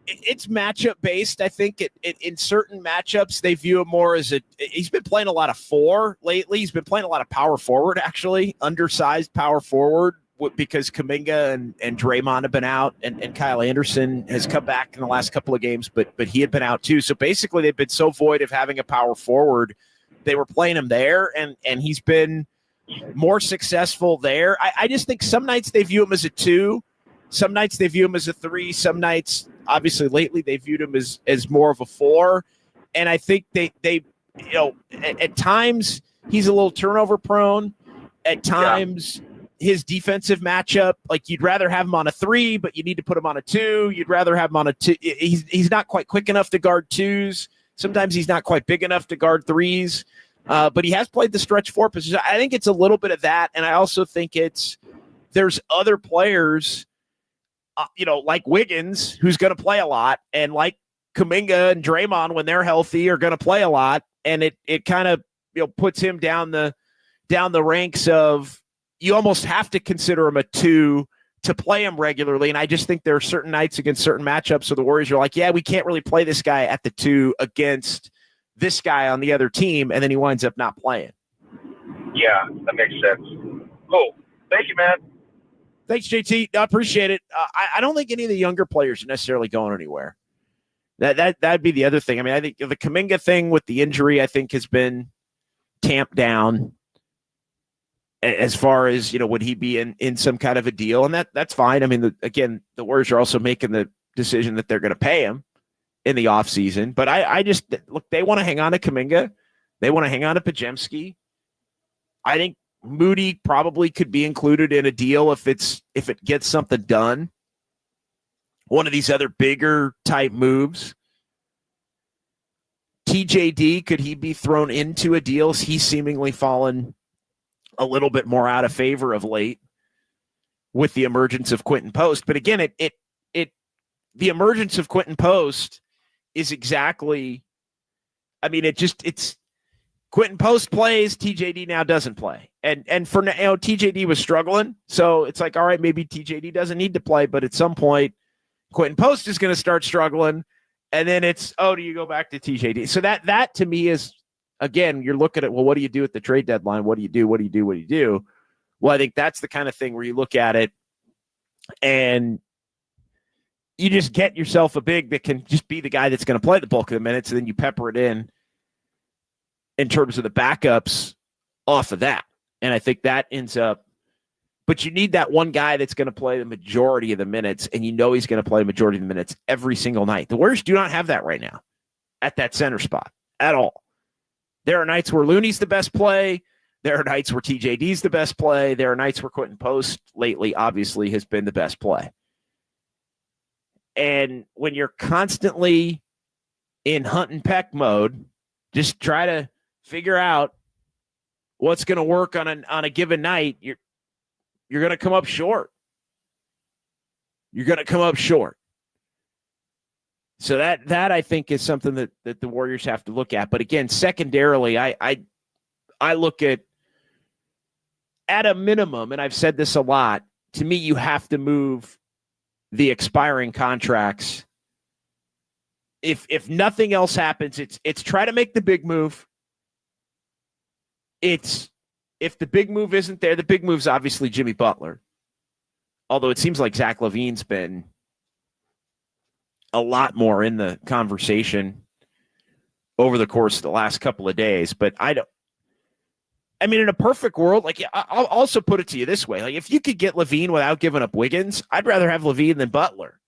It's matchup based. I think in certain matchups they view him more as he's been playing a lot of four lately. He's been playing a lot of power forward, actually, undersized power forward, because Kuminga and Draymond have been out, and Kyle Anderson has come back in the last couple of games, but he had been out too. So basically they've been so void of having a power forward. They were playing him there, and he's been more successful there. I just think some nights they view him as a 2. Some nights they view him as a 3. Some nights, obviously lately, they viewed him as more of a 4. And I think they at times he's a little turnover prone. At times his defensive matchup, like you'd rather have him on a 3, but you need to put him on a 2. You'd rather have him on a 2. He's not quite quick enough to guard 2s. Sometimes he's not quite big enough to guard 3s. But he has played the stretch 4 position. I think it's a little bit of that. And I also think there's other players, like Wiggins, who's going to play a lot, and like Kuminga and Draymond, when they're healthy, are going to play a lot. And it kind of puts him down the ranks of, you almost have to consider him a 2 to play him regularly. And I just think there are certain nights against certain matchups where the Warriors are like, yeah, we can't really play this guy at the 2 against this guy on the other team, and then he winds up not playing. Yeah, that makes sense. Cool. Thank you, man. Thanks, JT. I appreciate it. I don't think any of the younger players are necessarily going anywhere. That'd be the other thing. I mean, I think the Kuminga thing with the injury, I think, has been tamped down as far as, would he be in some kind of a deal? And that's fine. I mean, the Warriors are also making the decision that they're going to pay him in the offseason. But I just look, they want to hang on to Kuminga. They want to hang on to Podziemski. I think Moody probably could be included in a deal if it gets something done. One of these other bigger type moves. TJD, could he be thrown into a deal? He's seemingly fallen a little bit more out of favor of late with the emergence of Quentin Post. But again, the emergence of Quentin Post is exactly I mean, it's Quentin Post plays, TJD now doesn't play. And for now, TJD was struggling. So it's like, all right, maybe TJD doesn't need to play, but at some point, Quentin Post is going to start struggling. And then it's, do you go back to TJD? So that to me is, again, you're looking at, well, what do you do at the trade deadline? What do you do? What do you do? What do you do? Well, I think that's the kind of thing where you look at it and you just get yourself a big that can just be the guy that's going to play the bulk of the minutes, and then you pepper it in terms of the backups off of that. And I think that ends up, but you need that one guy that's going to play the majority of the minutes, and you know he's going to play the majority of the minutes every single night. The Warriors do not have that right now at that center spot at all. There are nights where Looney's the best play. There are nights where TJD's the best play. There are nights where Quentin Post lately obviously has been the best play. And when you're constantly in hunt and peck mode, just try to figure out what's going to work on a given night. You're going to come up short. You're going to come up short. So that I think is something that the Warriors have to look at. But again, secondarily, I look at a minimum, and I've said this a lot, to me, you have to move the expiring contracts. If nothing else happens, it's try to make the big move. If the big move isn't there, the big move's obviously Jimmy Butler. Although it seems like Zach LaVine's been a lot more in the conversation over the course of the last couple of days. But in a perfect world, like I'll also put it to you this way. Like if you could get LaVine without giving up Wiggins, I'd rather have LaVine than Butler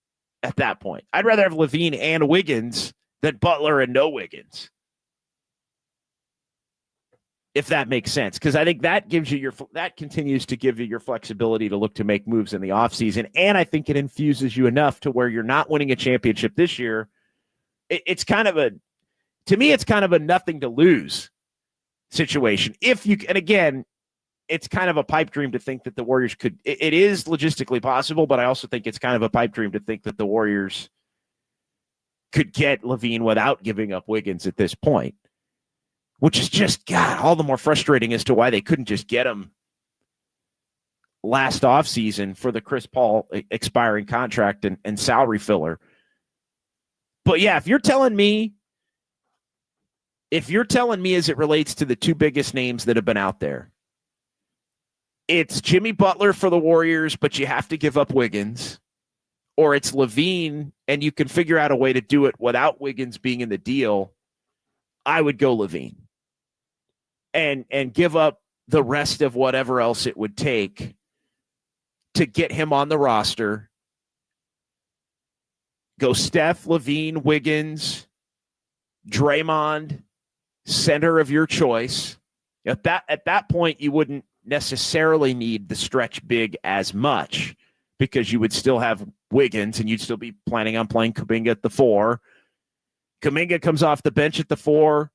at that point. I'd rather have LaVine and Wiggins than Butler and no Wiggins. If that makes sense. Because I think that gives you that continues to give you your flexibility to look to make moves in the offseason. And I think it infuses you enough to where you're not winning a championship this year. It's kind of it's kind of a nothing to lose situation. And again, it's kind of a pipe dream to think that the Warriors could, it is logistically possible, but I also think it's kind of a pipe dream to think that the Warriors could get LaVine without giving up Wiggins at this point, which is just, God, all the more frustrating as to why they couldn't just get him last offseason for the Chris Paul expiring contract and salary filler. But yeah, if you're telling me as it relates to the two biggest names that have been out there, it's Jimmy Butler for the Warriors, but you have to give up Wiggins, or it's LaVine and you can figure out a way to do it without Wiggins being in the deal, I would go LaVine and give up the rest of whatever else it would take to get him on the roster. Go Steph, LaVine, Wiggins, Draymond, center of your choice. At that point, you wouldn't necessarily need the stretch big as much because you would still have Wiggins and you'd still be planning on playing Kuminga at the 4. Kuminga comes off the bench at the 4.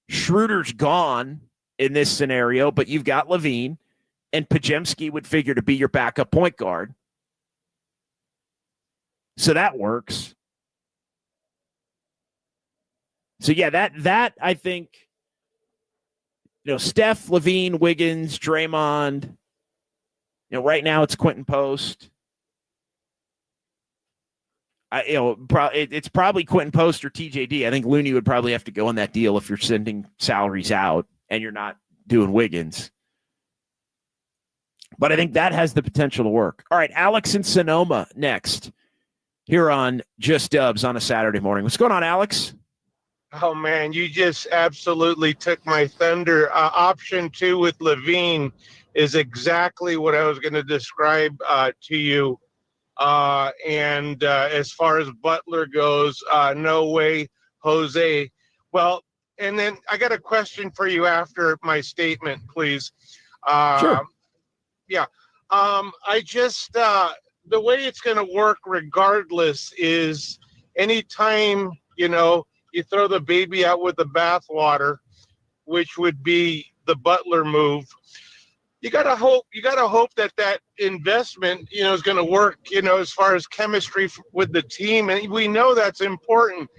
Schroeder's gone in this scenario, but you've got LaVine, and Podziemski would figure to be your backup point guard. So that works. So yeah, that I think, Steph, LaVine, Wiggins, Draymond. Right now it's Quentin Post. It's probably Quentin Post or TJD. I think Looney would probably have to go on that deal if you're sending salaries out and you're not doing Wiggins. But I think that has the potential to work. All right, Alex in Sonoma next here on Just Dubs on a Saturday morning. What's going on, Alex? Oh, man, you just absolutely took my thunder. Option 2 with LaVine is exactly what I was going to describe to you. And as far as Butler goes, no way, Jose. Well, and then I got a question for you after my statement, please. Sure. Yeah. I just, the way it's going to work regardless is anytime, you throw the baby out with the bathwater, which would be the Butler move. You gotta hope that investment, is going to work, as far as chemistry with the team, and we know that's important.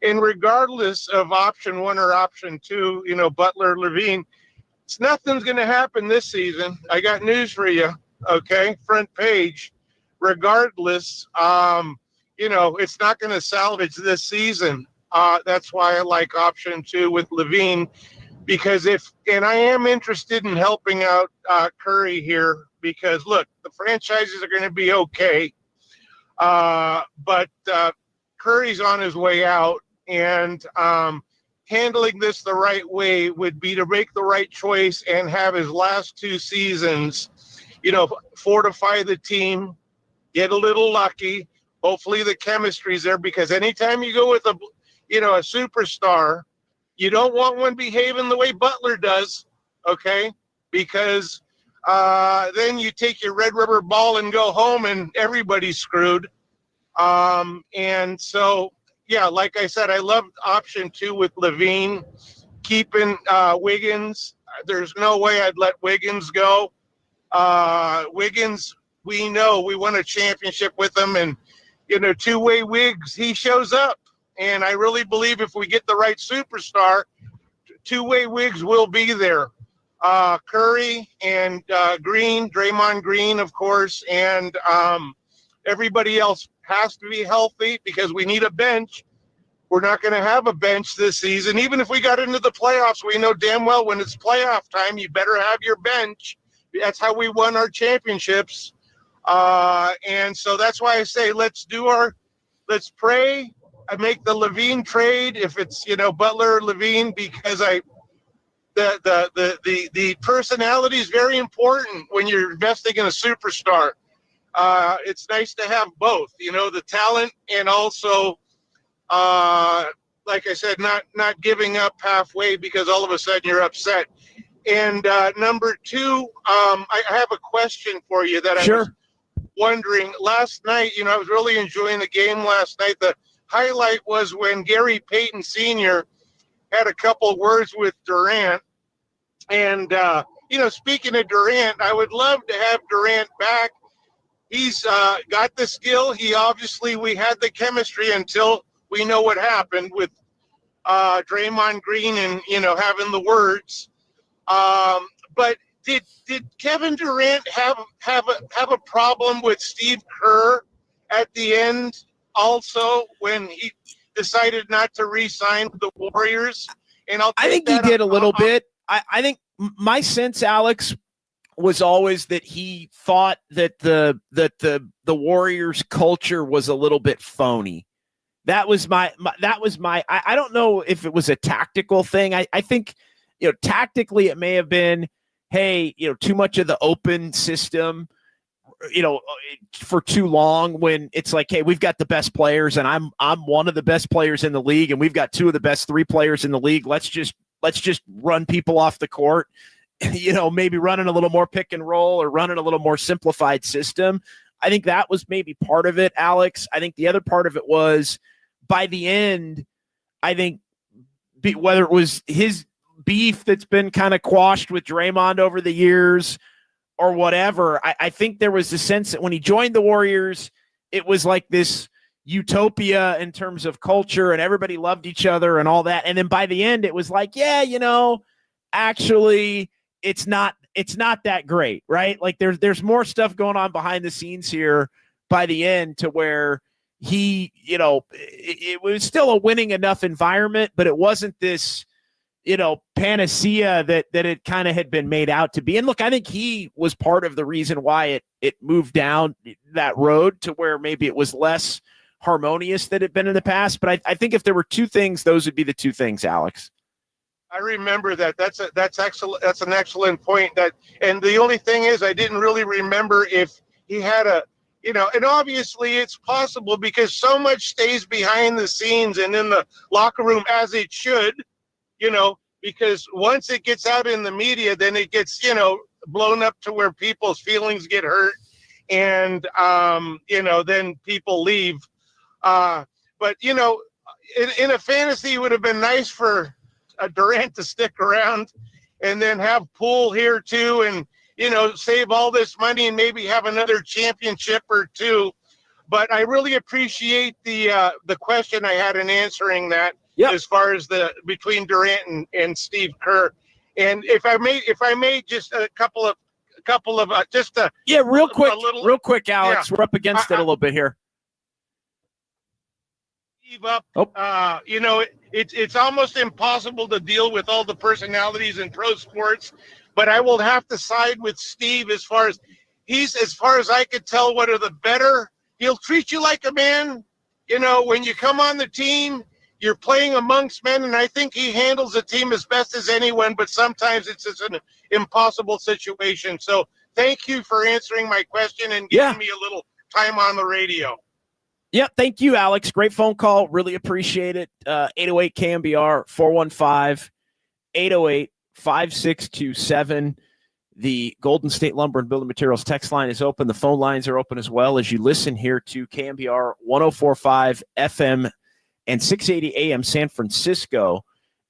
And regardless of option 1 or option 2, Butler, LaVine, nothing's going to happen this season. I got news for you. Okay. Front page. Regardless, it's not going to salvage this season. That's why I like option 2 with LaVine, because I am interested in helping out Curry here, because look, the franchises are going to be okay. But Curry's on his way out, and handling this the right way would be to make the right choice and have his last 2 seasons, fortify the team, get a little lucky. Hopefully the chemistry's there, because anytime you go with a superstar, you don't want one behaving the way Butler does, okay? Because then you take your red rubber ball and go home and everybody's screwed. And so, yeah, like I said, I loved option 2 with LaVine, keeping Wiggins. There's no way I'd let Wiggins go. Wiggins, we know we won a championship with him, and, two-way Wiggs, he shows up. And I really believe if we get the right superstar, two-way Wiggs will be there. Curry and Green, Draymond Green, of course, and everybody else has to be healthy, because we need a bench. We're not going to have a bench this season. Even if we got into the playoffs, we know damn well when it's playoff time, you better have your bench. That's how we won our championships. And so that's why I say let's pray. I make the LaVine trade if it's Butler or LaVine, because the personality is very important when you're investing in a superstar. It's nice to have both, the talent, and also, like I said, not giving up halfway because all of a sudden you're upset. And number 2, I have a question for you that I was wondering. Last night, I was really enjoying the game last night. The highlight was when Gary Payton Sr. had a couple words with Durant. And, speaking of Durant, I would love to have Durant back. He's got the skill. We had the chemistry until we know what happened with Draymond Green and, having the words. But did Kevin Durant have a problem with Steve Kerr at the end also when he decided not to re-sign with the Warriors? And I think he did a little bit. I think my sense, Alex, was always that he thought that the Warriors culture was a little bit phony. That was my I don't know if it was a tactical thing. I think, tactically it may have been, hey, too much of the open system, for too long, when it's like, hey, we've got the best players and I'm one of the best players in the league, and we've got 2 of the best 3 players in the league. Let's just run people off the court, maybe running a little more pick and roll or running a little more simplified system. I think that was maybe part of it, Alex. I think the other part of it was, by the end, I think whether it was his beef that's been kind of quashed with Draymond over the years or whatever, I think there was a sense that when he joined the Warriors, it was like this utopia in terms of culture and everybody loved each other and all that. And then by the end, it was like, yeah, actually it's not that great, right? Like there's more stuff going on behind the scenes here by the end, to where he, it was still a winning enough environment, but it wasn't this, panacea that it kind of had been made out to be. And look, I think he was part of the reason why it moved down that road to where maybe it was less harmonious than it had been in the past. But I think if there were 2 things, those would be the 2 things, Alex. I remember that. That's excellent. That's an excellent point. And the only thing is, I didn't really remember if he had and obviously it's possible, because so much stays behind the scenes and in the locker room, as it should, because once it gets out in the media, then it gets, blown up to where people's feelings get hurt, and, then people leave. But, in a fantasy, it would have been nice for Durant to stick around and then have Poole here too, and, save all this money and maybe have another championship or 2. But I really appreciate the question I had in answering that. Yep. As far as the between Durant and Steve Kerr. And if I may, just a couple of just a real quick, little, Alex. Yeah. We're up against it a little bit here. Steve up. It's almost impossible to deal with all the personalities in pro sports, but I will have to side with Steve as far as I could tell, one of the better. He'll treat you like a man. When you come on the team, you're playing amongst men, and I think he handles the team as best as anyone, but sometimes it's just an impossible situation. So thank you for answering my question and giving me a little time on the radio. Yeah, thank you, Alex. Great phone call. Really appreciate it. 808 KNBR 415-808-5627. The Golden State Lumber and Building Materials text line is open. The phone lines are open as well as you listen here to KNBR 104.5 FM and 680 AM San Francisco,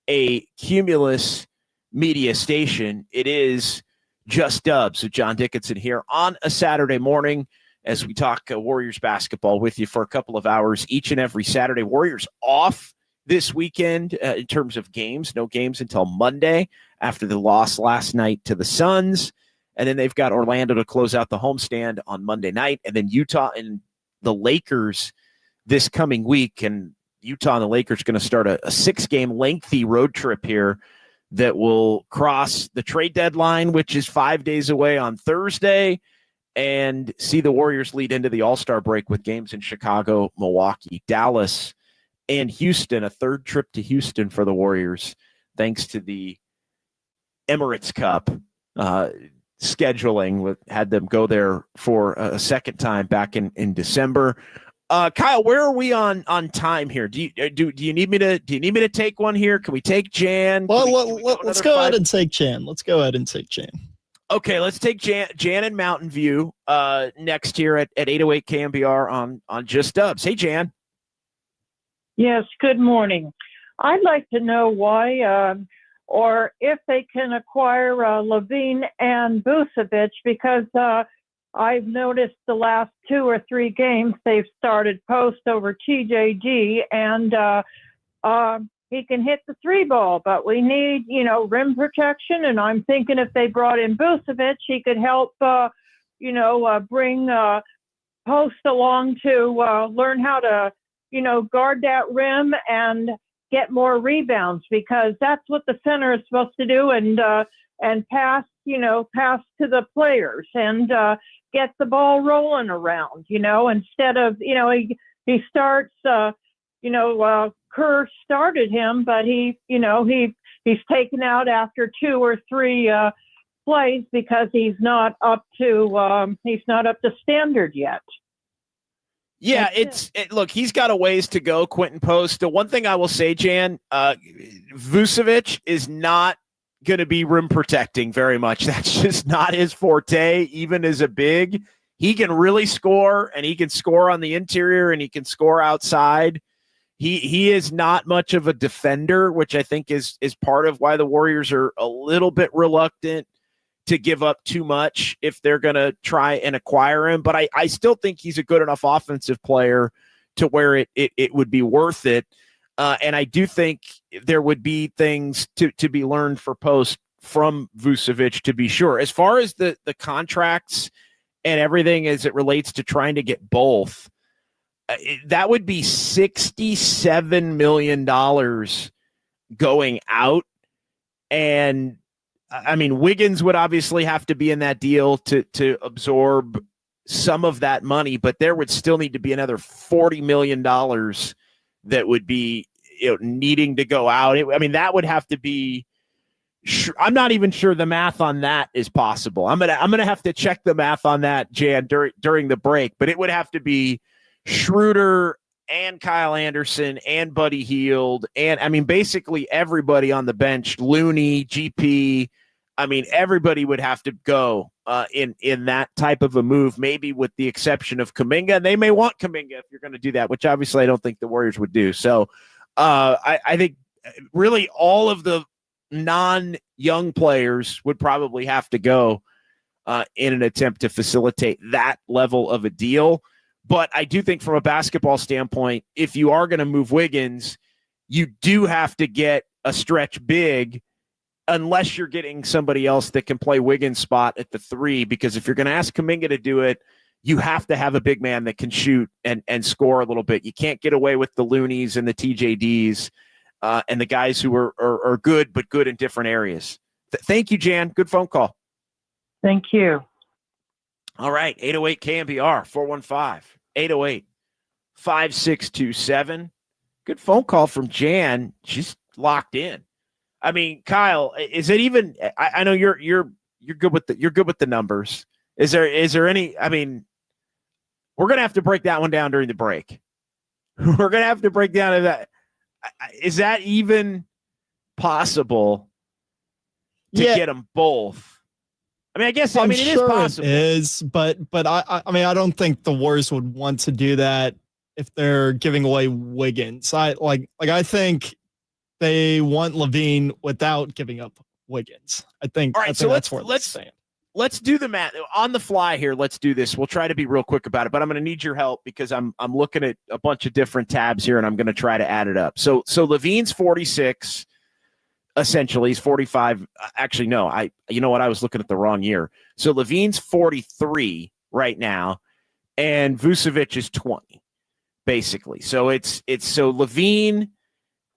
a Cumulus media station. It is Just Dubs with John Dickinson here on a Saturday morning as we talk Warriors basketball with you for a couple of hours each and every Saturday. Warriors off this weekend in terms of games. No games until Monday after the loss last night to the Suns. And then they've got Orlando to close out the homestand on Monday night. And then Utah and the Lakers this coming week. And Utah and the Lakers are going to start a 6-game lengthy road trip here that will cross the trade deadline, which is 5 days away on Thursday, and see the Warriors lead into the All-Star break with games in Chicago, Milwaukee, Dallas, and Houston. A third trip to Houston for the Warriors, thanks to the Emirates Cup scheduling. Had them go there for a second time back in December. Kyle, where are we on time here? Do you need me to take one here? Can we take Jan? Well, let's go ahead and take Jan. Okay, let's take Jan in Mountain View next here at 808 KNBR on Just Dubs. Hey, Jan. Yes, good morning. I'd like to know why or if they can acquire LaVine and Vucevic, because I've noticed the last 2 or 3 games they've started post over TJD, and he can hit the 3 ball, but we need, rim protection. And I'm thinking if they brought in Vucevic, he could help, bring Post along to learn how to, guard that rim and get more rebounds, because that's what the center is supposed to do, and pass to the players and get the ball rolling around, instead of, he starts, Kerr started him, but he's taken out after 2 or 3 plays because he's not up to standard yet. Yeah, look, he's got a ways to go, Quentin Post. The one thing I will say, Jan, Vucevic is not going to be rim protecting very much. That's just not his forte, even as a big. He can really score, and he can score on the interior, and he can score outside. He is not much of a defender, which I think is part of why the Warriors are a little bit reluctant to give up too much if they're going to try and acquire him. But I still think he's a good enough offensive player to where it would be worth it. And I do think there would be things to be learned for Post from Vucevic, to be sure. As far as the contracts and everything as it relates to trying to get both, that would be $67 million going out. And I mean, Wiggins would obviously have to be in that deal to absorb some of that money, but there would still need to be another $40 million that would be needing to go out. That would have to be. I'm not even sure the math on that is possible. I'm gonna have to check the math on that, Jan, during the break. But it would have to be Schroeder and Kyle Anderson and Buddy Hield and basically everybody on the bench, Looney, GP. Everybody would have to go in that type of a move, maybe with the exception of Kuminga. And they may want Kuminga if you're going to do that, which obviously I don't think the Warriors would do. So I think really all of the non-young players would probably have to go in an attempt to facilitate that level of a deal. But I do think from a basketball standpoint, if you are going to move Wiggins, you do have to get a stretch big unless you're getting somebody else that can play Wiggins' spot at the 3, because if you're going to ask Kuminga to do it, you have to have a big man that can shoot and score a little bit. You can't get away with the Loonies and the TJDs and the guys who are good, but good in different areas. Thank you, Jan. Good phone call. Thank you. All right, 808 KNBR, 415-808-5627. Good phone call from Jan. She's locked in. I mean, Kyle, is it even? I know you're good with the numbers. Is there any? I mean, we're gonna have to break that one down during the break. We're gonna have to break down that. Is that even possible to get them both? I mean, I guess I'm it sure is possible. It is, but I mean, I don't think the Warriors would want to do that if they're giving away Wiggins. I think they want LaVine without giving up Wiggins. I think. All right, so that's where let's stand. Let's do the math on the fly here. Let's do this. We'll try to be real quick about it, but I'm going to need your help because I'm looking at a bunch of different tabs here, and I'm going to try to add it up. So LaVine's 46. Essentially, he's 45. Actually, no, you know what? I was looking at the wrong year. So LaVine's 43 right now, and Vucevic is 20, basically. So so LaVine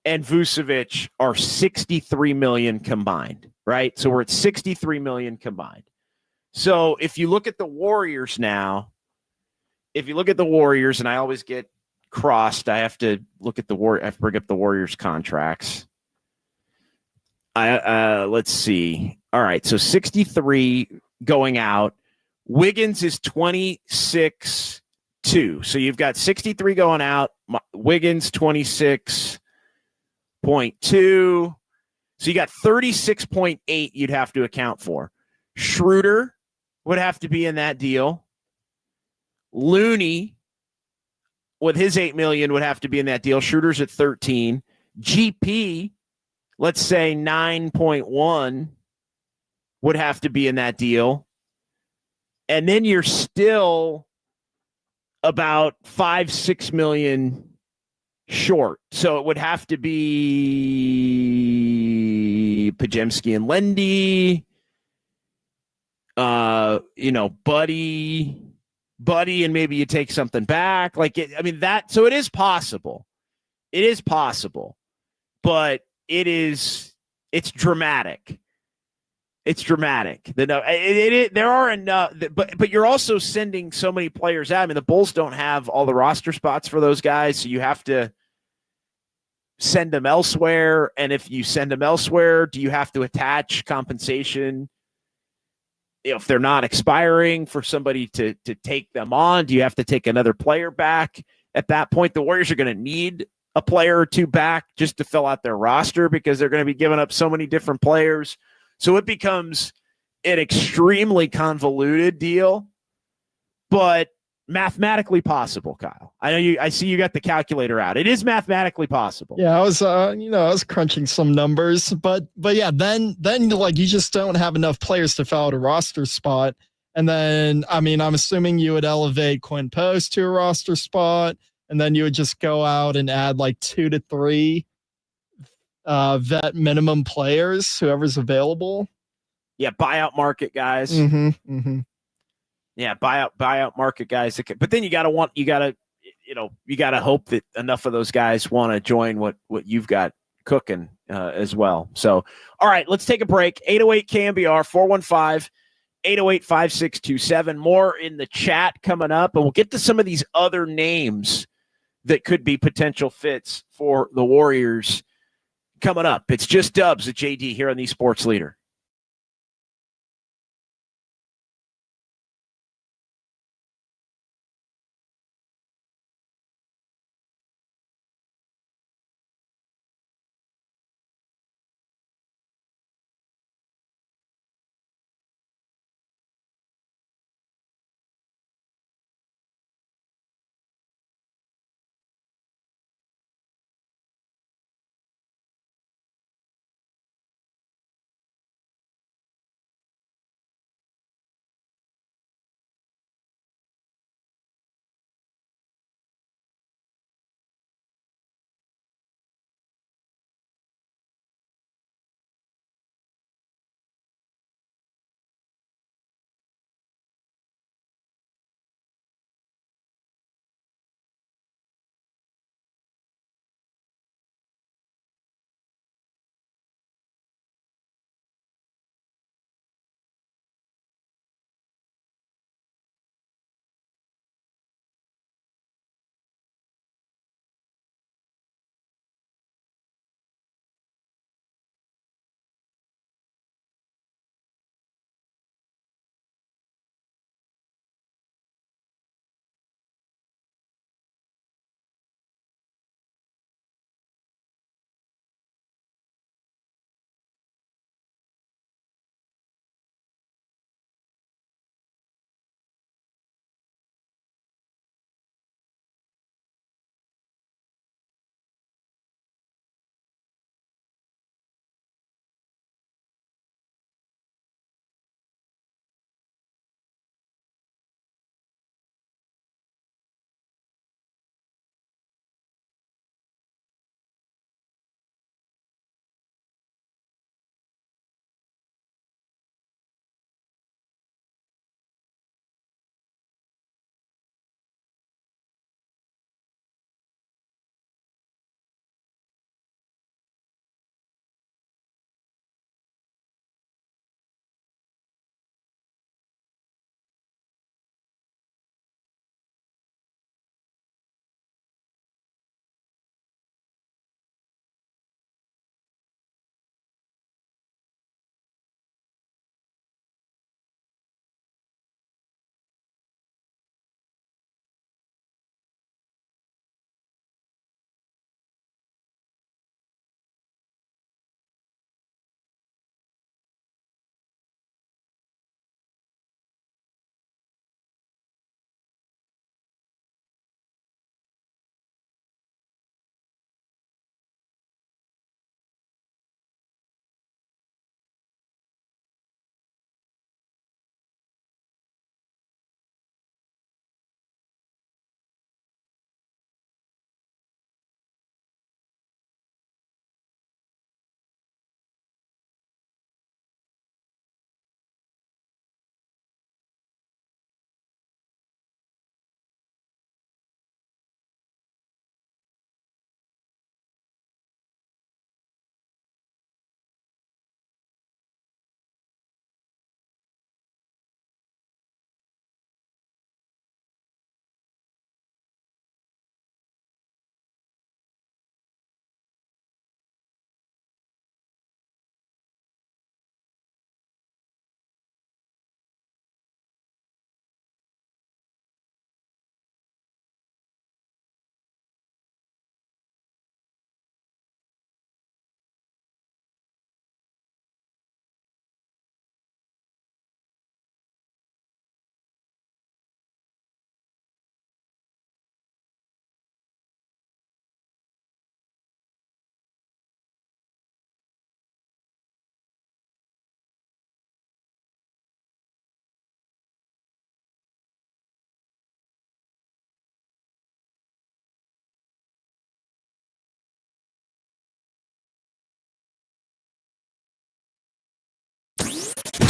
and Vucevic are 63 million combined, right? So we're at 63 million combined. So if you look at the Warriors now, and I always get crossed, I have to look at I have to bring up the Warriors contracts. Let's see. All right, so 63 going out. Wiggins is 26.2. So you've got 63 going out. Wiggins 26.2. So you got 36.8 you'd have to account for. Schroeder would have to be in that deal. Looney with his 8 million would have to be in that deal. Schroeder's at 13. GP, let's say 9.1 would have to be in that deal. And then you're still about 5-6 million short. So it would have to be Pajemski and Lendy, Buddy, and maybe you take something back. So it is possible. It is possible, but it's dramatic. It's dramatic. There are enough, but you're also sending so many players out. I mean, the Bulls don't have all the roster spots for those guys, so you have to send them elsewhere. And if you send them elsewhere, do you have to attach compensation if they're not expiring for somebody to take them on? Do you have to take another player back? At that point, the Warriors are going to need a player or two back just to fill out their roster because they're going to be giving up so many different players. So it becomes an extremely convoluted deal, but mathematically possible, Kyle. I see you got the calculator out. It is mathematically possible. Yeah, I was crunching some numbers, but yeah, then like you just don't have enough players to fill out a roster spot. And then, I mean, I'm assuming you would elevate Quinn Post to a roster spot, and then you would just go out and add like 2 to 3 vet minimum players, whoever's available. Yeah, buyout market guys. Mm-hmm. Yeah, buyout market guys. But then you gotta hope that enough of those guys want to join what you've got cooking as well. So, all right, let's take a break. 808 KNBR 415-808-5627. More in the chat coming up, and we'll get to some of these other names that could be potential fits for the Warriors coming up. It's just Dubs at JD here on the Sports Leader.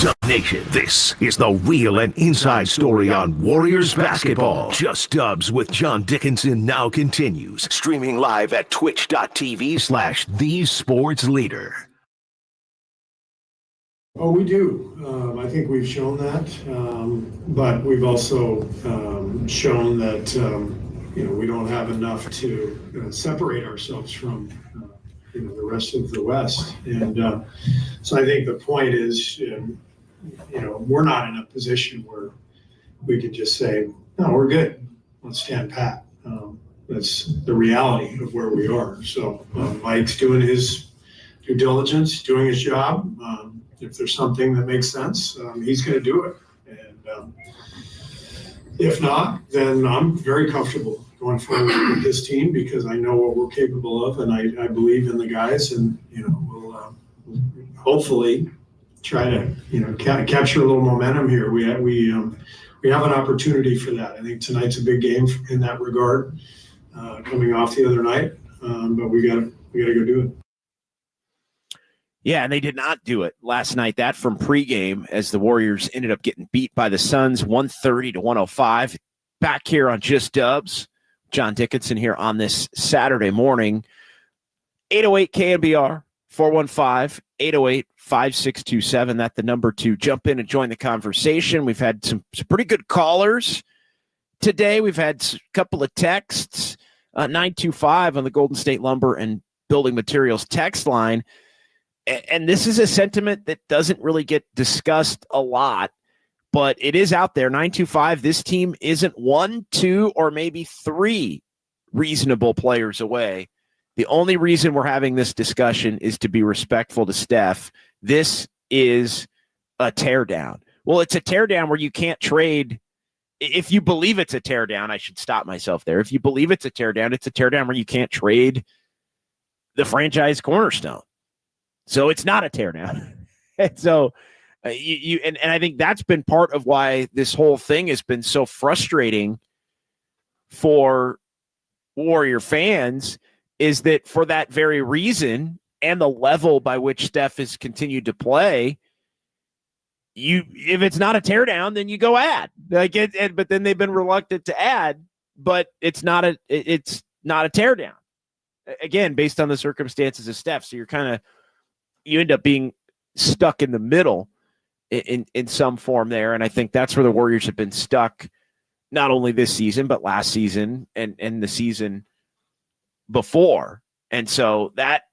Dub Nation, this is the real and inside story on Warriors basketball. Just Dubs with John Dickinson now continues, streaming live at twitch.tv/thesportsleader. Oh, we do. I think we've shown that, but we've also shown that we don't have enough to separate ourselves from the rest of the West. And so I think the point is, we're not in a position where we could just say, no, we're good. Let's stand pat. That's the reality of where we are. So Mike's doing his due diligence, doing his job. If there's something that makes sense, he's going to do it. And if not, then I'm very comfortable going forward with this team because I know what we're capable of, and I believe in the guys, and we'll hopefully try to capture a little momentum here. We have an opportunity for that. I think tonight's a big game in that regard, coming off the other night, but we got to go do it. Yeah, and they did not do it last night. That from pregame as the Warriors ended up getting beat by the Suns 130-105. Back here on Just Dubs. John Dickinson here on this Saturday morning. 808 KNBR 415-808-5627. That's the number to jump in and join the conversation. We've had some pretty good callers today. We've had a couple of texts. 925 on the Golden State Lumber and Building Materials text line. And this is a sentiment that doesn't really get discussed a lot, but it is out there. 925, this team isn't 1, 2, or maybe 3 reasonable players away. The only reason we're having this discussion is to be respectful to Steph. This is a teardown. Well, it's a teardown where you can't trade. If you believe it's a teardown, I should stop myself there. If you believe it's a teardown where you can't trade the franchise cornerstone. So it's not a teardown. And so and I think that's been part of why this whole thing has been so frustrating for Warrior fans, is that for that very reason and the level by which Steph has continued to play, if it's not a teardown, then you go add. But then they've been reluctant to add, but it's not a teardown. Again, based on the circumstances of Steph. So you end up being stuck in the middle in some form there. And I think that's where the Warriors have been stuck, not only this season, but last season and the season before. And so that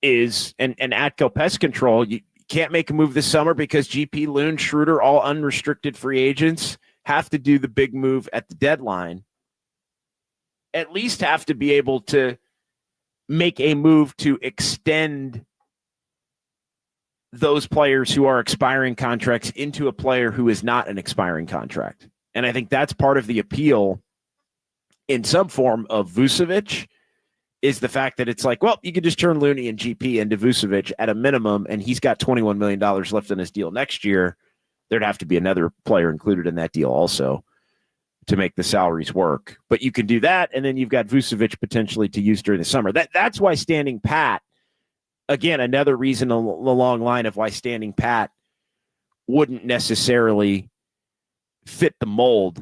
is an Atco Pest Control. You can't make a move this summer because GP, Loon, Schroeder, all unrestricted free agents, have to do the big move at the deadline. At least have to be able to make a move to extend those players who are expiring contracts into a player who is not an expiring contract. And I think that's part of the appeal in some form of Vucevic, is the fact that it's like, well, you could just turn Looney and GP into Vucevic at a minimum, and he's got $21 million left in his deal next year. There'd have to be another player included in that deal also to make the salaries work. But you can do that, and then you've got Vucevic potentially to use during the summer. That's why standing pat, again, another reason along the long line of why standing pat wouldn't necessarily fit the mold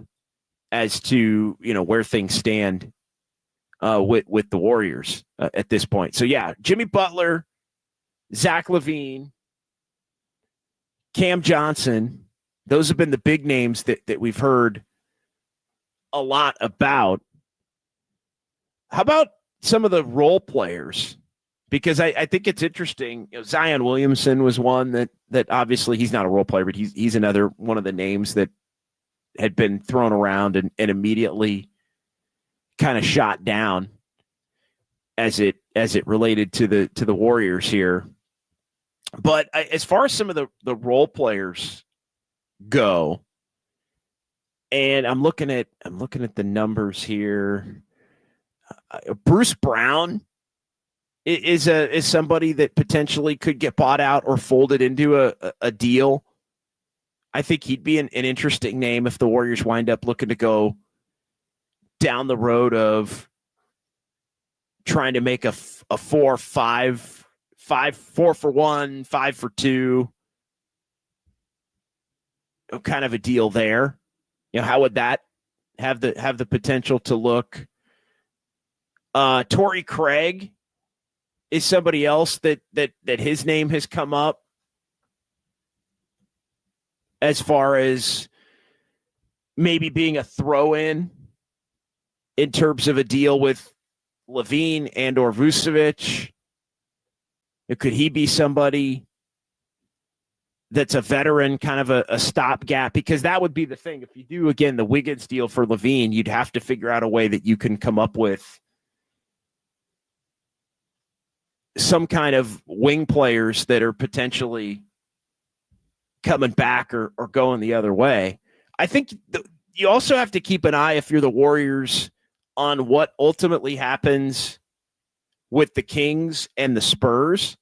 as to, where things stand with the Warriors at this point. So, yeah, Jimmy Butler, Zach LaVine, Cam Johnson, those have been the big names that we've heard a lot about. How about some of the role players? Because I think it's interesting. Zion Williamson was one that obviously he's not a role player, but he's another one of the names that had been thrown around and immediately kind of shot down as it related to the Warriors here. But as far as some of the role players go, and I'm looking at the numbers here. Bruce Brown is somebody that potentially could get bought out or folded into a deal. I think he'd be an interesting name if the Warriors wind up looking to go down the road of trying to make a 4-5, 4 for 1, 5 for 2 kind of a deal there. How would that have the potential to look? Torrey Craig is somebody else that his name has come up as far as maybe being a throw-in in terms of a deal with LaVine and or Vucevic. Could he be somebody that's a veteran, kind of a stopgap? Because that would be the thing. If you do, again, the Wiggins deal for LaVine, you'd have to figure out a way that you can come up with some kind of wing players that are potentially coming back or going the other way. I think you also have to keep an eye, if you're the Warriors, on what ultimately happens with the Kings and the Spurs.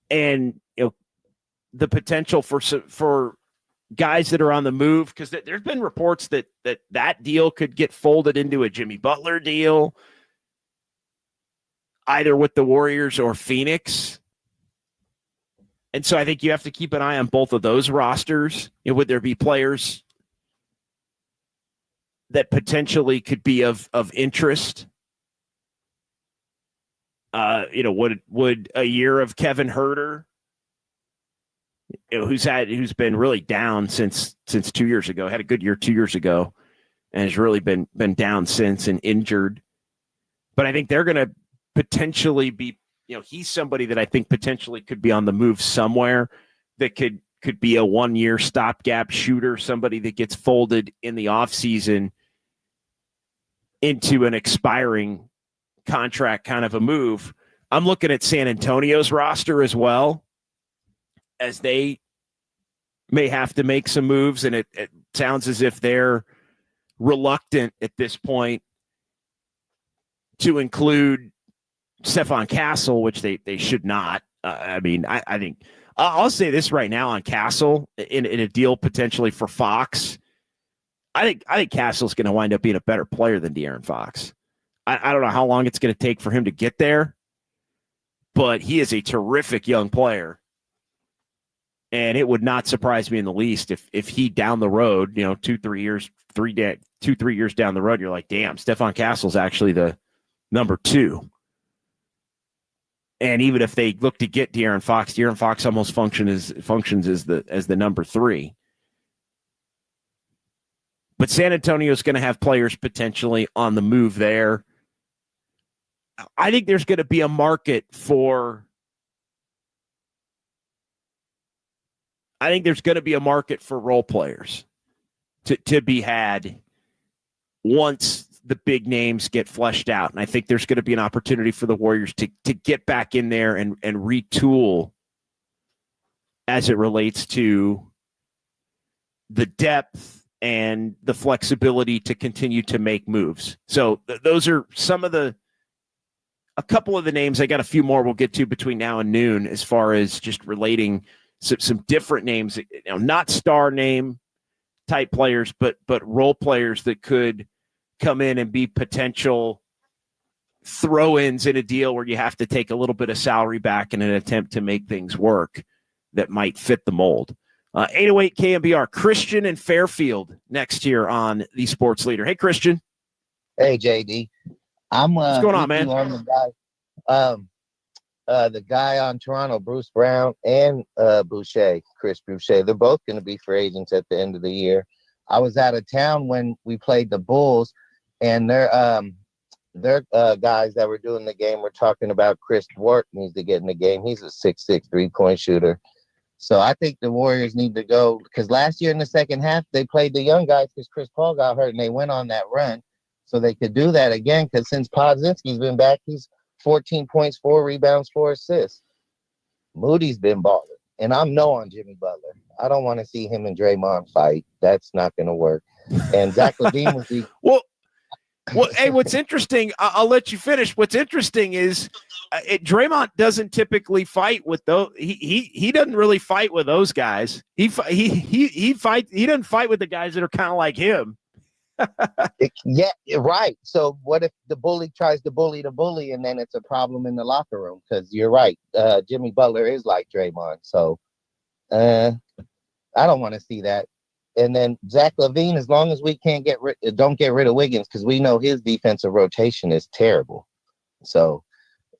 And the potential for guys that are on the move, because there's been reports that deal could get folded into a Jimmy Butler deal, either with the Warriors or Phoenix. And so I think you have to keep an eye on both of those rosters. Would there be players that potentially could be of interest? Would a year of Kevin Huerter, who's been really down since 2 years ago, had a good year 2 years ago, and has really been down since and injured. But I think they're going to potentially be, he's somebody that I think potentially could be on the move somewhere, that could be a 1 year stopgap shooter, somebody that gets folded in the offseason into an expiring contract kind of a move. I'm looking at San Antonio's roster as well, as they may have to make some moves, and it sounds as if they're reluctant at this point to include Stephon Castle, which they should not. I think I'll say this right now on Castle in a deal potentially for Fox. I think Castle's going to wind up being a better player than De'Aaron Fox. I don't know how long it's going to take for him to get there, but he is a terrific young player. And it would not surprise me in the least if he down the road, 2-3 years down the road, you're like, damn, Stephon Castle's actually the number 2. And even if they look to get De'Aaron Fox almost functions as the number 3. But San Antonio's going to have players potentially on the move there. I think there's going to be a market for role players to be had once the big names get fleshed out. And I think there's going to be an opportunity for the Warriors to get back in there and retool as it relates to the depth and the flexibility to continue to make moves. So those are a couple of the names. I got a few more we'll get to between now and noon as far as just relating some different names, not star name type players, but role players that could come in and be potential throw-ins in a deal where you have to take a little bit of salary back in an attempt to make things work that might fit the mold. 808 KNBR, Christian and Fairfield next year on the Sports Leader. Hey, Christian. Hey, JD. What's going on, man? The guy on Toronto, Bruce Brown, and Chris Boucher, they're both going to be free agents at the end of the year. I was out of town when we played the Bulls, and their guys that were doing the game were talking about Chris Dwart needs to get in the game. He's a 6'6" 3-point shooter. So I think the Warriors need to go, because last year in the second half, they played the young guys because Chris Paul got hurt, and they went on that run. So they could do that again, because since Podzinski's been back, he's 14 points, 4 rebounds, 4 assists. Moody's been balling. And I'm no on Jimmy Butler. I don't want to see him and Draymond fight. That's not going to work. And Zach LaVine was the Well, hey, what's interesting, I'll let you finish. What's interesting is Draymond doesn't typically fight with those. He doesn't really fight with those guys. He doesn't fight with the guys that are kind of like him. Yeah, right. So what if the bully tries to bully the bully, and then it's a problem in the locker room? Because you're right. Jimmy Butler is like Draymond. So I don't want to see that. And then Zach LaVine, as long as we can't don't get rid of Wiggins, because we know his defensive rotation is terrible. So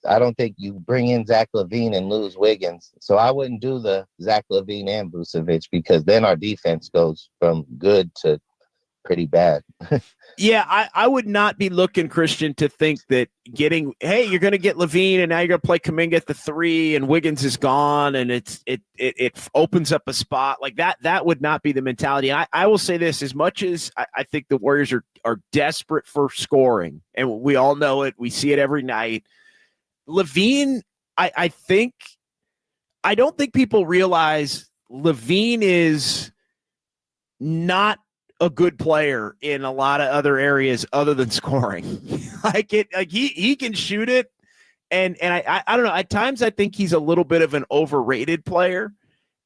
I don't think you bring in Zach LaVine and lose Wiggins. So I wouldn't do the Zach LaVine and Vucevic, because then our defense goes from good to pretty bad. Yeah, I would not be looking, Christian, to think that hey, you're going to get LaVine and now you're going to play Kuminga at the 3 and Wiggins is gone and it opens up a spot like that. That would not be the mentality. I will say this, as much as I think the Warriors are desperate for scoring, and we all know it, we see it every night. LaVine, I don't think people realize LaVine is not a good player in a lot of other areas other than scoring. He can shoot it. And I don't know. At times I think he's a little bit of an overrated player.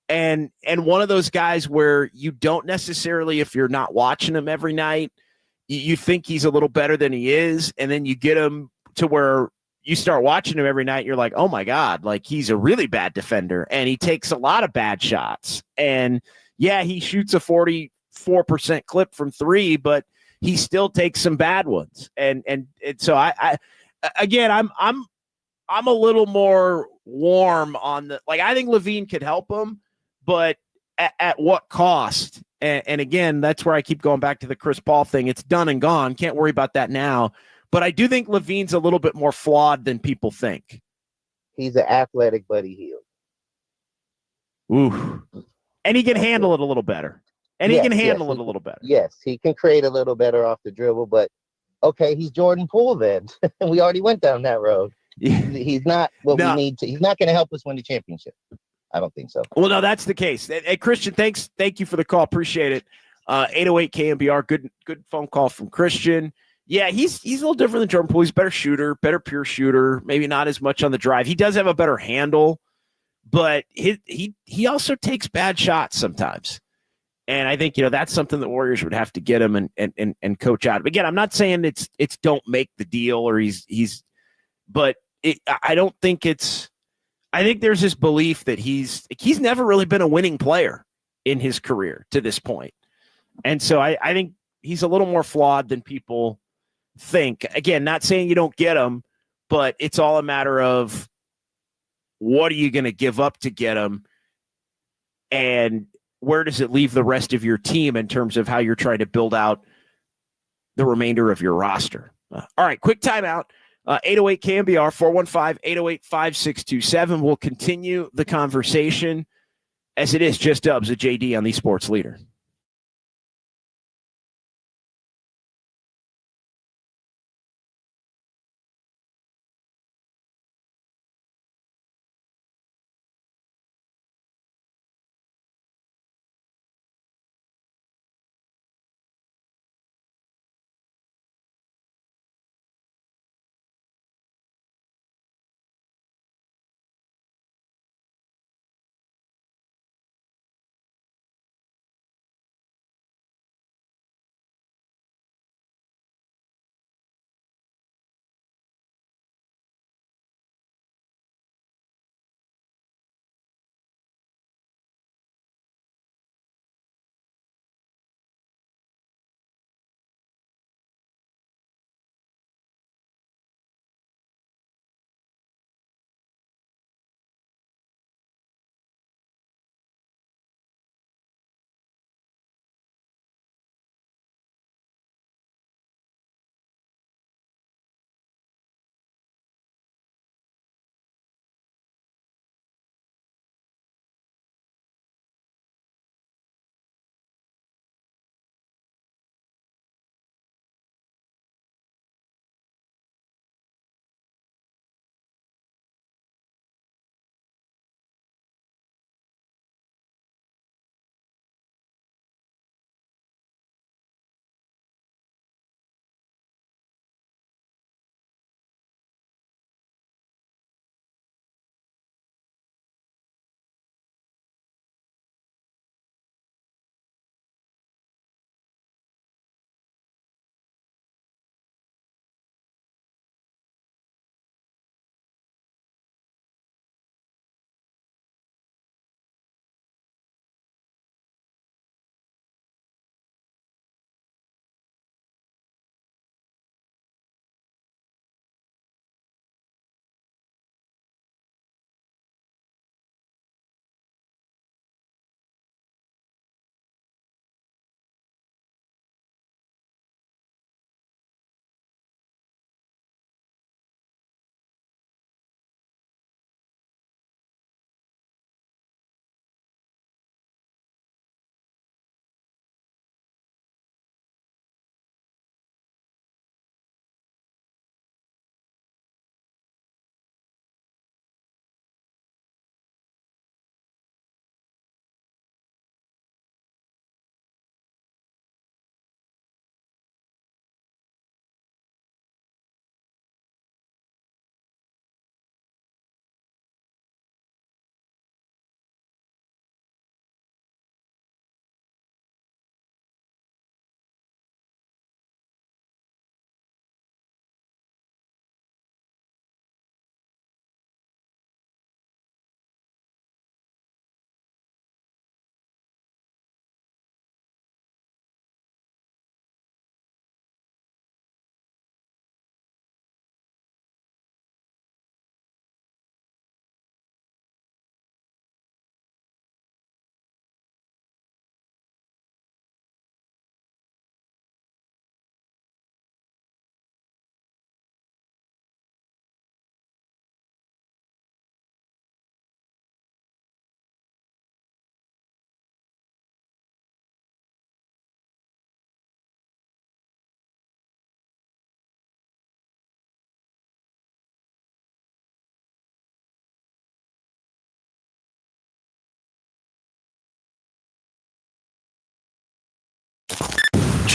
And one of those guys where you don't necessarily, if you're not watching him every night, you think he's a little better than he is. And then you get him to where you start watching him every night. You're like, oh my God, like he's a really bad defender and he takes a lot of bad shots. And yeah, he shoots a 44% clip from 3, but he still takes some bad ones. And so I again, I'm a little more warm on I think LaVine could help him, but at what cost? And again, that's where I keep going back to the Chris Paul thing. It's done and gone. Can't worry about that now. But I do think LaVine's a little bit more flawed than people think. He's an athletic Buddy Hield. Ooh. And he can handle it a little better. And he can handle it a little better. Yes, he can create a little better off the dribble, but okay, he's Jordan Poole then. We already went down that road. He's not what we need to. He's not going to help us win the championship. I don't think so. Well, no, that's the case. Hey, Christian, thank you for the call. Appreciate it. 808 KNBR, good phone call from Christian. Yeah, he's a little different than Jordan Poole. He's a better shooter, better pure shooter, maybe not as much on the drive. He does have a better handle, but he also takes bad shots sometimes. And I think, that's something that Warriors would have to get him and coach out. But again, I'm not saying it's don't make the deal or but I don't think I think there's this belief that he's never really been a winning player in his career to this point. And so I think he's a little more flawed than people think. Again, not saying you don't get him, but it's all a matter of what are you going to give up to get him, and where does it leave the rest of your team in terms of how you're trying to build out the remainder of your roster. All right, quick timeout. 808 KNBR 415-808-5627. We'll continue the conversation as it is just Dubs at JD on the Sports Leader.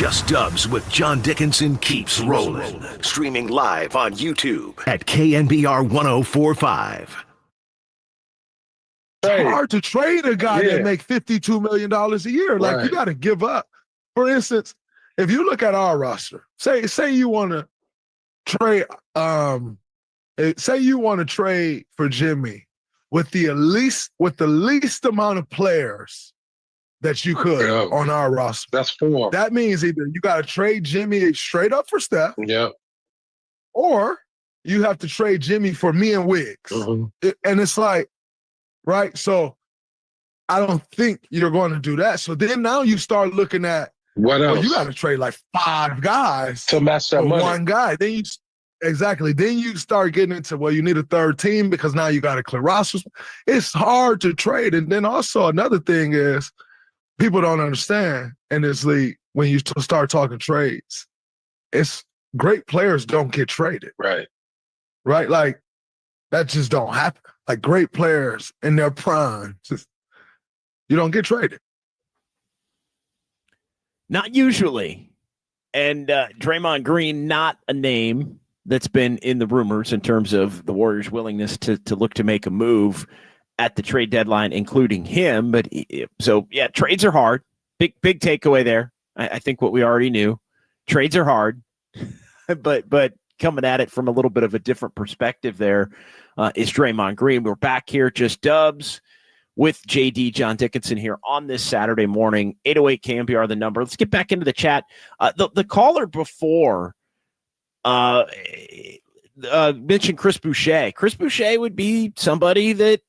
Just Dubs with John Dickinson keeps rolling. Streaming live on YouTube at KNBR 1045. It's hard to trade a guy that make $52 million a year. Like, you got to give up. For instance, if you look at our roster, say you want to trade, say you want to trade for Jimmy with the least amount of players that you could on our roster. That's 4. That means either you got to trade Jimmy straight up for Steph, or you have to trade Jimmy for me and Wiggs. And it's like, right? So I don't think you're going to do that. So then now you start looking at what else? Well, you got to trade like 5 guys to match that for money. one guy. Then you Then you start getting into, well, you need a third team because now you got to clear rosters. It's hard to trade. And then also another thing is people don't understand in this league when you start talking trades. It's great players don't get traded. Right. Like that just don't happen. Like great players in their prime, you don't get traded. Not usually. And Draymond Green, not a name that's been in the rumors in terms of the Warriors' willingness to look to make a move at the trade deadline, including him. But so, yeah, trades are hard. Big takeaway there. I think what we already knew. Trades are hard, but coming at it from a little bit of a different perspective there is Draymond Green. We're back here, Just Dubs, with JD, John Dickinson here on this Saturday morning. 808 KNBR, the number. Let's get back into the chat. The caller before mentioned Chris Boucher. Chris Boucher would be somebody that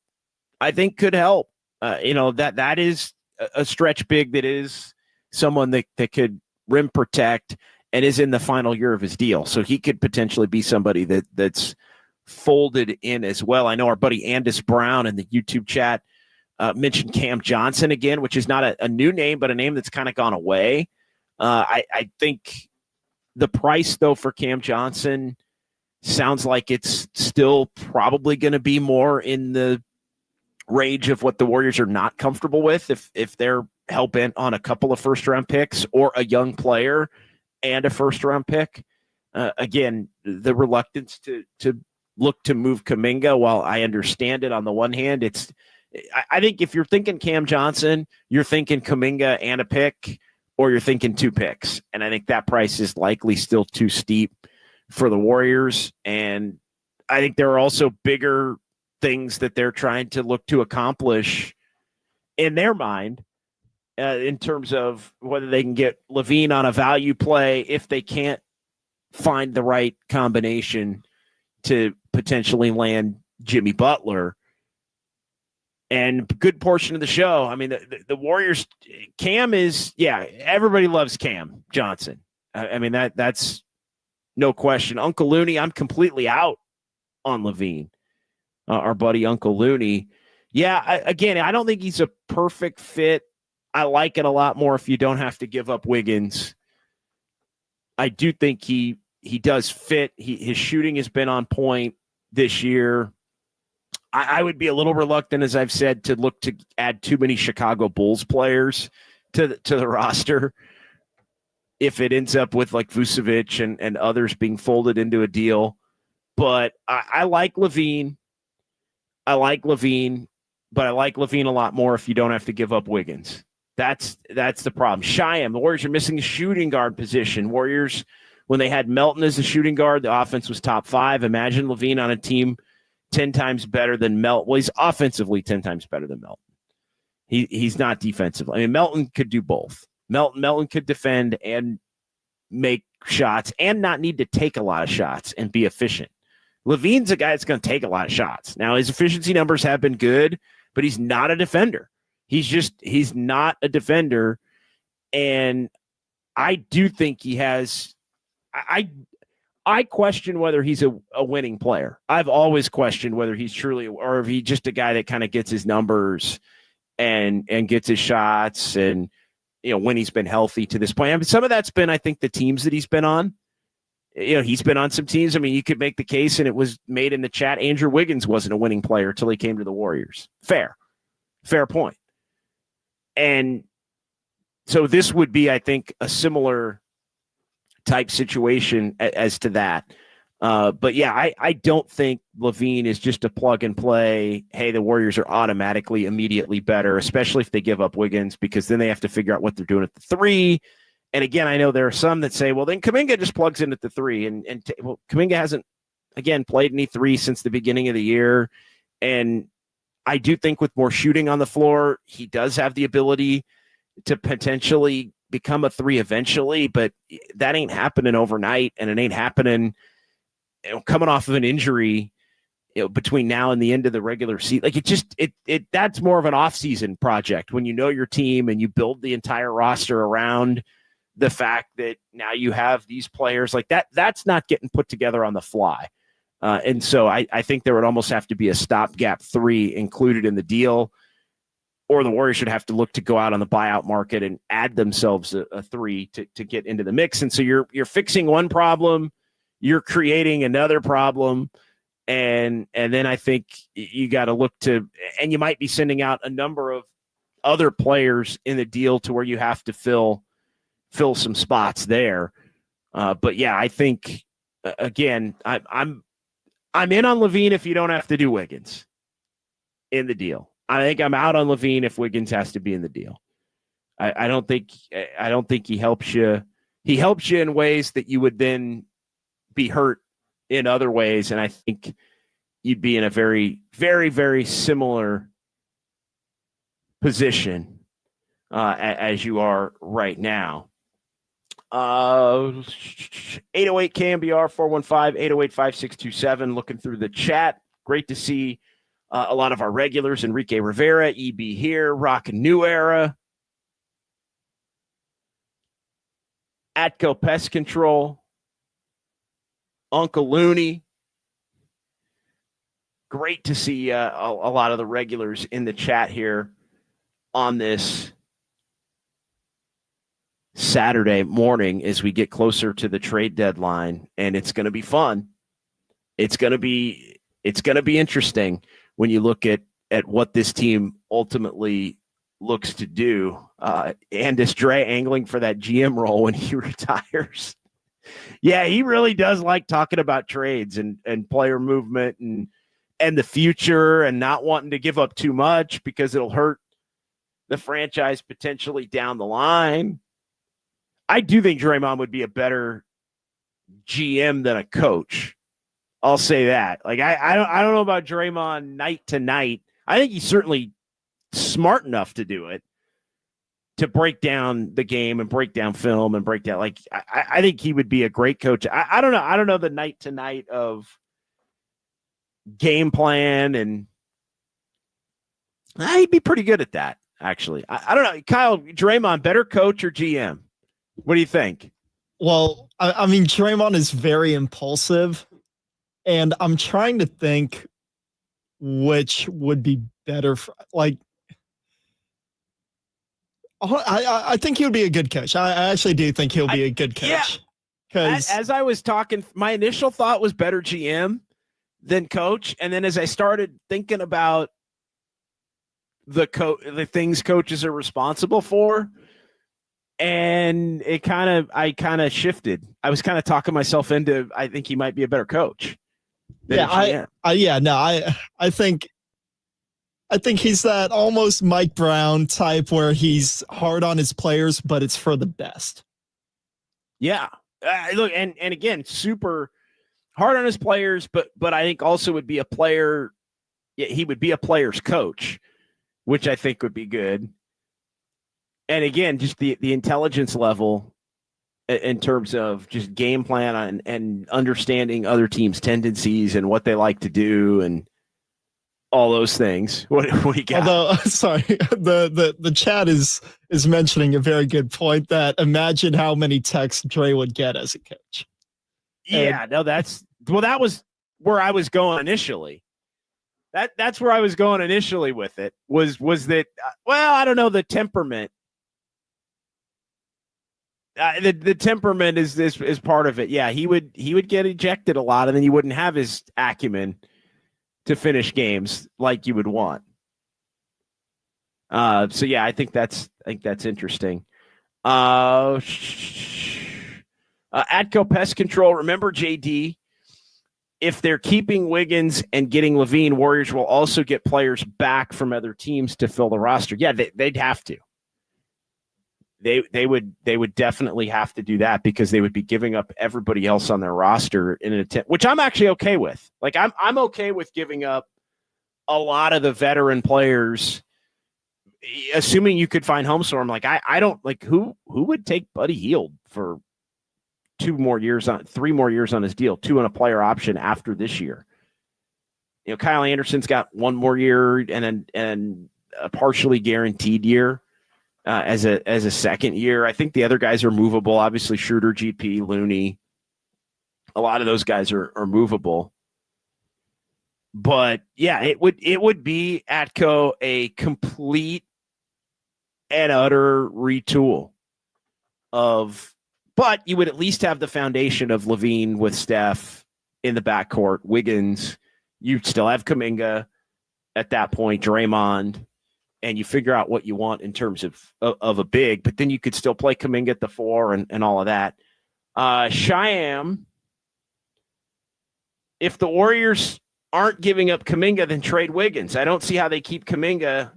I think could help. That is a stretch big. That is someone that could rim protect and is in the final year of his deal. So he could potentially be somebody that's folded in as well. I know our buddy Andis Brown in the YouTube chat mentioned Cam Johnson again, which is not a new name, but a name that's kind of gone away. I think the price, though, for Cam Johnson sounds like it's still probably going to be more in the range of what the Warriors are not comfortable with if they're hell-bent on a couple of first-round picks or a young player and a first-round pick. Again, the reluctance to look to move Kuminga, while I understand it on the one hand, I think if you're thinking Cam Johnson, you're thinking Kuminga and a pick, or you're thinking 2 picks. And I think that price is likely still too steep for the Warriors. And I think there are also bigger things that they're trying to look to accomplish in their mind in terms of whether they can get LaVine on a value play if they can't find the right combination to potentially land Jimmy Butler. And a good portion of the show, I mean, the Warriors, Cam is, everybody loves Cam Johnson. I mean, that's no question. Uncle Looney, I'm completely out on LaVine, our buddy Uncle Looney. I don't think he's a perfect fit. I like it a lot more if you don't have to give up Wiggins. I do think he does fit. His shooting has been on point this year. I would be a little reluctant, as I've said, to look to add too many Chicago Bulls players to the roster if it ends up with like Vucevic and others being folded into a deal. But I like LaVine. But I like LaVine a lot more if you don't have to give up Wiggins. That's the problem. Shyam, the Warriors are missing a shooting guard position. Warriors, when they had Melton as a shooting guard, the offense was top 5. Imagine LaVine on a team 10 times better than Melton. Well, he's offensively 10 times better than Melton. He's not defensively. I mean, Melton could do both. Melton could defend and make shots and not need to take a lot of shots and be efficient. LaVine's a guy that's going to take a lot of shots. Now, his efficiency numbers have been good, but he's not a defender. He's not a defender. And I do think he has I question whether he's a winning player. I've always questioned whether he's truly, or if he's just a guy that kind of gets his numbers and gets his shots and, when he's been healthy to this point. I mean, some of that's been, I think, the teams that he's been on. He's been on some teams. I mean, you could make the case, and it was made in the chat, Andrew Wiggins wasn't a winning player until he came to the Warriors. Fair point. And so this would be, I think, a similar type situation as to that. But yeah, I don't think LaVine is just a plug and play. Hey, the Warriors are automatically immediately better, especially if they give up Wiggins, because then they have to figure out what they're doing at the three. And again, I know there are some that say, well, then Kuminga just plugs in at the three. Well, Kuminga hasn't, again, played any three since the beginning of the year. And I do think with more shooting on the floor, he does have the ability to potentially become a three eventually, but that ain't happening overnight, and it ain't happening coming off of an injury between now and the end of the regular season. Like that's more of an off-season project when you know your team and you build the entire roster around the fact that now you have these players like that. That's not getting put together on the fly. And so I think there would almost have to be a stopgap three included in the deal, or the Warriors should have to look to go out on the buyout market and add themselves a three to get into the mix. And so you're fixing one problem, you're creating another problem. And then I think you got to look to, and you might be sending out a number of other players in the deal to where you have to fill some spots there. But yeah, I think again, I'm in on LaVine if you don't have to do Wiggins in the deal. I think I'm out on LaVine if Wiggins has to be in the deal. I don't think he helps you. He helps you in ways that you would then be hurt in other ways, and I think you'd be in a very, very, very similar position as you are right now. 808 KNBR 415-808-5627. Looking through the chat. Great to see a lot of our regulars. Enrique Rivera, EB here, rocking New Era. Atco Pest Control. Uncle Looney. Great to see a lot of the regulars in the chat here on this Saturday morning as we get closer to the trade deadline, and it's going to be fun. It's going to be interesting when you look at what this team ultimately looks to do. And is Dre angling for that GM role when he retires? Yeah, he really does like talking about trades and player movement and the future and not wanting to give up too much because it'll hurt the franchise potentially down the line. I do think Draymond would be a better GM than a coach. I'll say that. Like I don't know about Draymond night to night. I think he's certainly smart enough to do it, to break down the game and break down film and break down. Like I think he would be a great coach. I don't know. I don't know the night to night of game plan, and he'd be pretty good at that. Actually, I don't know. Kyle, Draymond, better coach or GM? What do you think? Well, I mean, Draymond is very impulsive, and I'm trying to think which would be better for, like, I think he would be a good coach. I actually do think he'll be a good coach. Because as I was talking, my initial thought was better GM than coach, and then as I started thinking about the things coaches are responsible for, and I kind of shifted. I was kind of talking myself into, I think he might be a better coach. I think he's that almost Mike Brown type where he's hard on his players, but it's for the best. Yeah. Look, and again, super hard on his players, but I think also would be a player. Yeah, he would be a player's coach, which I think would be good. And again, just the intelligence level in terms of just game plan and understanding other teams' tendencies and what they like to do and all those things. What do you got? Although, sorry, the chat is mentioning a very good point that imagine how many texts Dre would get as a coach. Yeah, that was where I was going initially. That's where I was going initially with it was that, well, I don't know, the temperament. The temperament is part of it. Yeah, he would get ejected a lot, and then you wouldn't have his acumen to finish games like you would want. So yeah, I think that's interesting. Atco Pest Control, remember, JD, if they're keeping Wiggins and getting LaVine, Warriors will also get players back from other teams to fill the roster. Yeah, they'd have to. They would definitely have to do that because they would be giving up everybody else on their roster in an attempt, which I'm actually okay with. Like I'm okay with giving up a lot of the veteran players, assuming you could find homes for him. Like I don't like who would take Buddy Hield for 3 more years on his deal, 2 on a player option after this year. You know, Kyle Anderson's got 1 more year and a partially guaranteed year as a second year. I think the other guys are movable. Obviously, Schroeder, GP, Looney. A lot of those guys are movable. But yeah, it would be Atco a complete and utter retool of. But you would at least have the foundation of LaVine with Steph in the backcourt, Wiggins. You'd still have Kuminga at that point, Draymond, and you figure out what you want in terms of a big. But then you could still play Kuminga at the 4 and all of that. Shyam, if the Warriors aren't giving up Kuminga, then trade Wiggins. I don't see how they keep Kuminga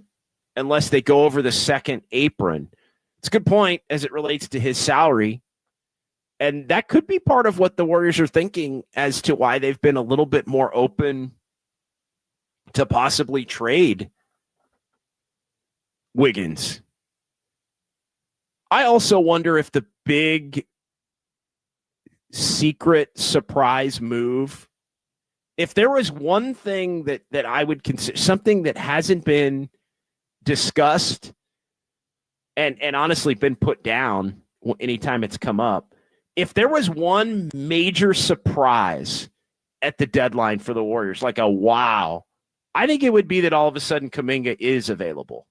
unless they go over the second apron. It's a good point as it relates to his salary. And that could be part of what the Warriors are thinking as to why they've been a little bit more open to possibly trade Wiggins. I also wonder if the big secret surprise move, if there was one thing that I would consider something that hasn't been discussed and honestly been put down anytime it's come up, if there was one major surprise at the deadline for the Warriors, like a wow, I think it would be that all of a sudden Kuminga is available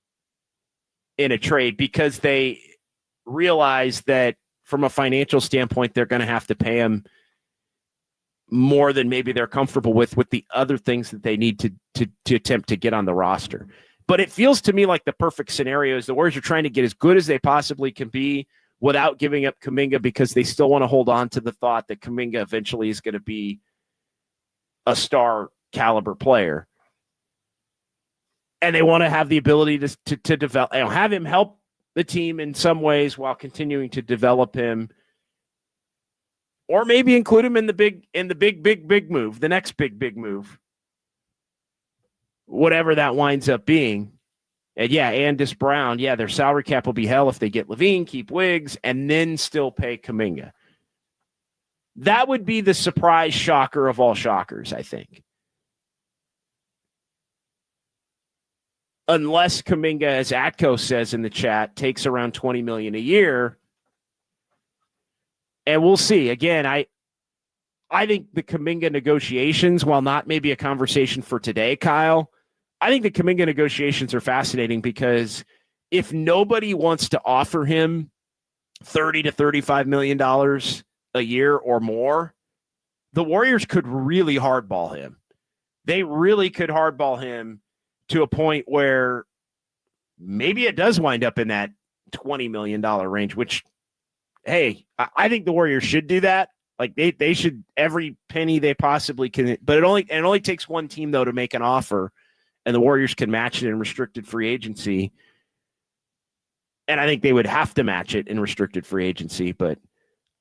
in a trade because they realize that from a financial standpoint, they're going to have to pay him more than maybe they're comfortable with the other things that they need to attempt to get on the roster. But it feels to me like the perfect scenario is the Warriors are trying to get as good as they possibly can be without giving up Kuminga because they still want to hold on to the thought that Kuminga eventually is going to be a star caliber player. And they want to have the ability to develop, have him help the team in some ways while continuing to develop him, or maybe include him in the big move, the next big move, whatever that winds up being. And yeah, Andis Brown, yeah, their salary cap will be hell if they get LaVine, keep Wiggs, and then still pay Kuminga. That would be the surprise shocker of all shockers, I think. Unless Kuminga, as Atco says in the chat, takes around $20 million a year. And we'll see. Again, I think the Kuminga negotiations, while not maybe a conversation for today, Kyle, I think the Kuminga negotiations are fascinating because if nobody wants to offer him $30 to $35 million a year or more, the Warriors could really hardball him. They really could hardball him to a point where maybe it does wind up in that $20 million range, which, hey, I think the Warriors should do that. Like they should every penny they possibly can, but it only takes one team though to make an offer, and the Warriors can match it in restricted free agency. And I think they would have to match it in restricted free agency, but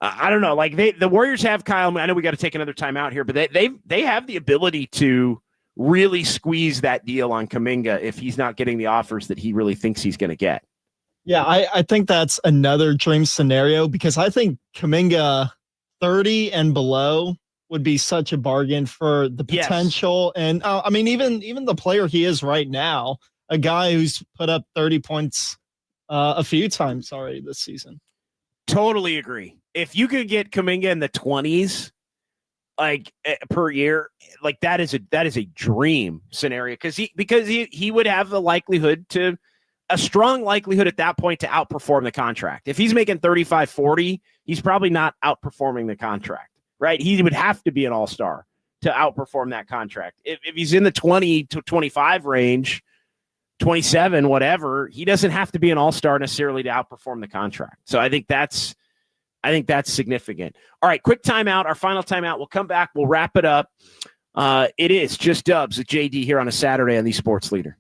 I don't know. Like the Warriors have Kyle. I know we got to take another time out here, but they have the ability to really squeeze that deal on Kuminga if he's not getting the offers that he really thinks he's going to get. Yeah, I think that's another dream scenario because I think Kuminga 30 and below would be such a bargain for the potential. Yes. And I mean, even the player he is right now, a guy who's put up 30 points a few times already this season. Totally agree. If you could get Kuminga in the 20s, like per year, like that is a dream scenario because he would have the likelihood to a strong likelihood at that point to outperform the contract. If he's making 35, 40, he's probably not outperforming the contract, right? He would have to be an all-star to outperform that contract. If he's in the 20 to 25 range, 27, whatever, he doesn't have to be an all-star necessarily to outperform the contract. So I think that's I think that's significant. All right, quick timeout, our final timeout. We'll come back. We'll wrap it up. It is Just Dubs with JD here on a Saturday on the Sports Leader.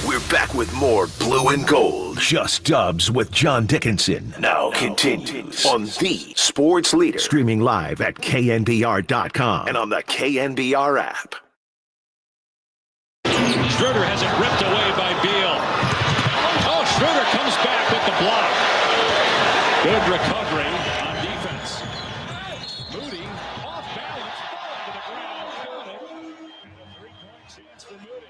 We're back with more Blue and Gold. Just Dubs with John Dickinson. Now continues on the Sports Leader. Streaming live at KNBR.com and on the KNBR app. Schroeder has it ripped away by Beal. Oh, Schroeder comes back with the block. Good recovery on defense. Moody off balance, falling to the ground. And a three-point chance for Moody.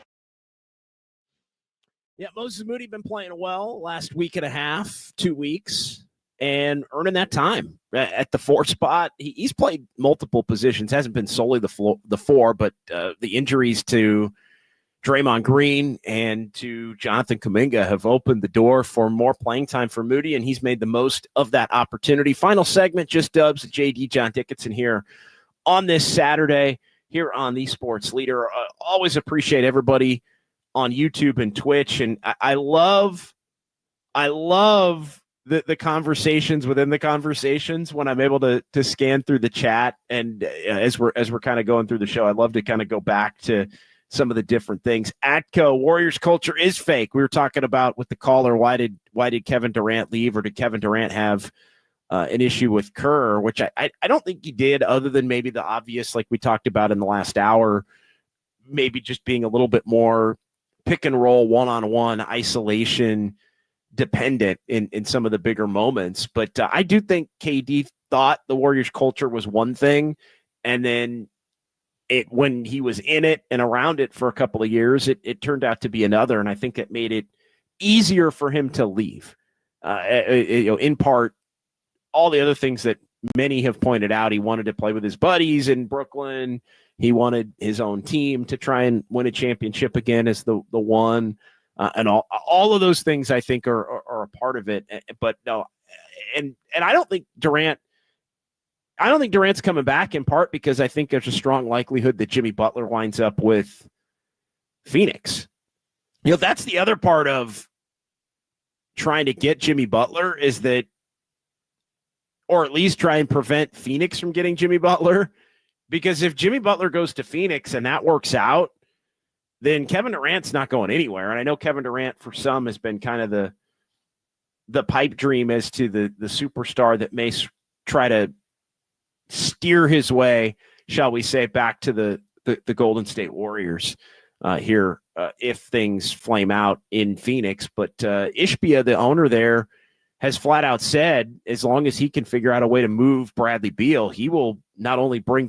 Yeah, Moses Moody been playing well last week and a half, 2 weeks, and earning that time at the 4 spot. He's played multiple positions, hasn't been solely the 4, but the injuries to Draymond Green and to Jonathan Kuminga have opened the door for more playing time for Moody, and he's made the most of that opportunity. Final segment, Just Dubs, JD, John Dickinson here on this Saturday here on the Sports Leader. Always appreciate everybody on YouTube and Twitch, and I love the conversations within the conversations when I'm able to scan through the chat. And as we're kind of going through the show, I'd love to kind of go back to some of the different things. Atco, Warriors culture is fake. We were talking about with the caller, why did Kevin Durant leave, or did Kevin Durant have an issue with Kerr, which I don't think he did, other than maybe the obvious, like we talked about in the last hour, maybe just being a little bit more pick and roll, one-on-one isolation dependent in some of the bigger moments. But I do think KD thought the Warriors culture was one thing, and then when he was in it and around it for a couple of years, it turned out to be another. And I think it made it easier for him to leave. In part, all the other things that many have pointed out, he wanted to play with his buddies in Brooklyn. He wanted his own team to try and win a championship again as the one. And all of those things, I think, are a part of it. But no, and I don't think Durant's coming back, in part because I think there's a strong likelihood that Jimmy Butler winds up with Phoenix. That's the other part of trying to get Jimmy Butler, is that, or at least try and prevent Phoenix from getting Jimmy Butler. Because if Jimmy Butler goes to Phoenix and that works out, then Kevin Durant's not going anywhere. And I know Kevin Durant, for some, has been kind of the pipe dream as to the superstar that may try to steer his way, shall we say, back to the Golden State Warriors here if things flame out in Phoenix. But Ishbia, the owner there, has flat out said, as long as he can figure out a way to move Bradley Beal, he will not only bring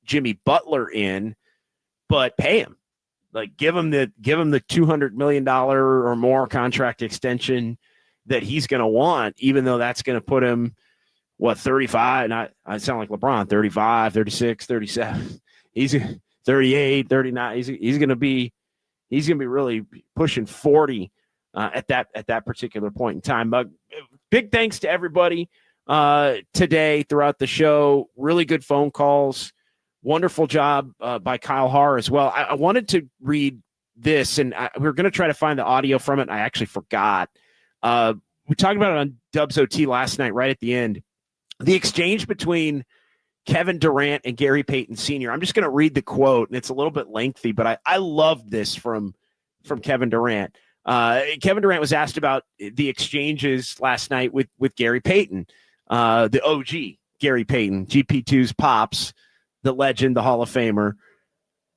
Jimmy Butler in, but pay him, like give him the $200 million or more contract extension that he's going to want, even though that's going to put him 35. And I sound like LeBron, 35, 36, 37. He's 38, 39. He's going to be really pushing 40 at that particular point in time. Big thanks to everybody today throughout the show. Really good phone calls. Wonderful job by Kyle Haar as well. I wanted to read this, and we were going to try to find the audio from it, and I actually forgot. We talked about it on Dubs OT last night, right at the end. The exchange between Kevin Durant and Gary Payton Sr. I'm just going to read the quote, and it's a little bit lengthy, but I love this from Kevin Durant. Kevin Durant was asked about the exchanges last night with Gary Payton, the OG Gary Payton, GP2's pops, the legend, the Hall of Famer.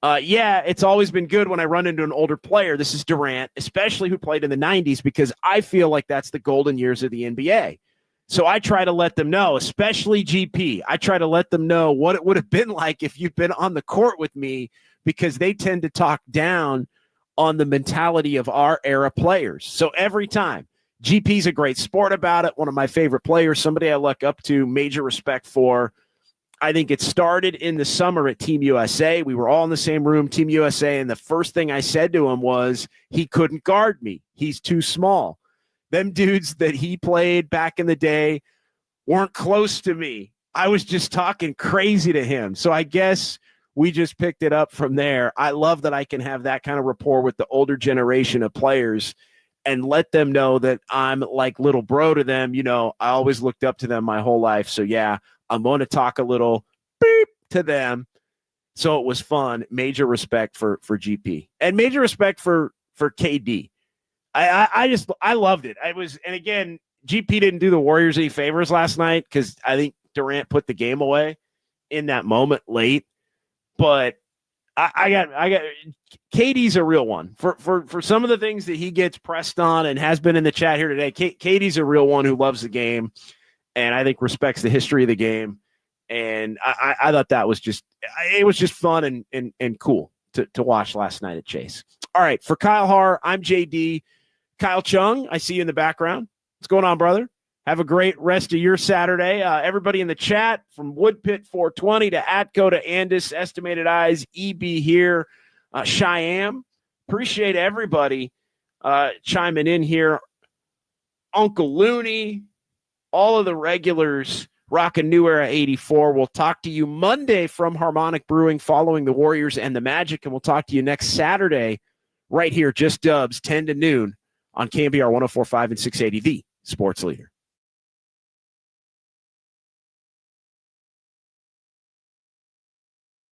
Yeah, it's always been good when I run into an older player. This is Durant, especially who played in the 90s, because I feel like that's the golden years of the NBA. So I try to let them know, especially GP, I try to let them know what it would have been like if you've been on the court with me, because they tend to talk down on the mentality of our era players. So every time, GP's a great sport about it, one of my favorite players, somebody I look up to, major respect for. I think it started in the summer at Team USA. We were all in the same room, Team USA, and the first thing I said to him was, he couldn't guard me. He's too small. Them dudes that he played back in the day weren't close to me. I was just talking crazy to him. So I guess we just picked it up from there. I love that I can have that kind of rapport with the older generation of players and let them know that I'm like little bro to them. I always looked up to them my whole life. So yeah, I'm going to talk a little beep to them. So it was fun. Major respect for GP, and major respect for KD. I loved it. And again, GP didn't do the Warriors any favors last night, because I think Durant put the game away in that moment late. But I got KD's a real one for some of the things that he gets pressed on and has been in the chat here today. KD's a real one who loves the game, and I think respects the history of the game. And I thought that was just fun and cool to watch last night at Chase. All right, for Kyle Haar, I'm JD. Kyle Chung, I see you in the background. What's going on, brother? Have a great rest of your Saturday. Everybody in the chat, from Woodpit 420 to Atco to Andis, Estimated Eyes, EB here, Cheyenne. Appreciate everybody chiming in here. Uncle Looney, all of the regulars rocking New Era 84. We'll talk to you Monday from Harmonic Brewing following the Warriors and the Magic, and we'll talk to you next Saturday right here, just Dubs, 10 to noon on KNBR 104.5 and 680, the sports leader.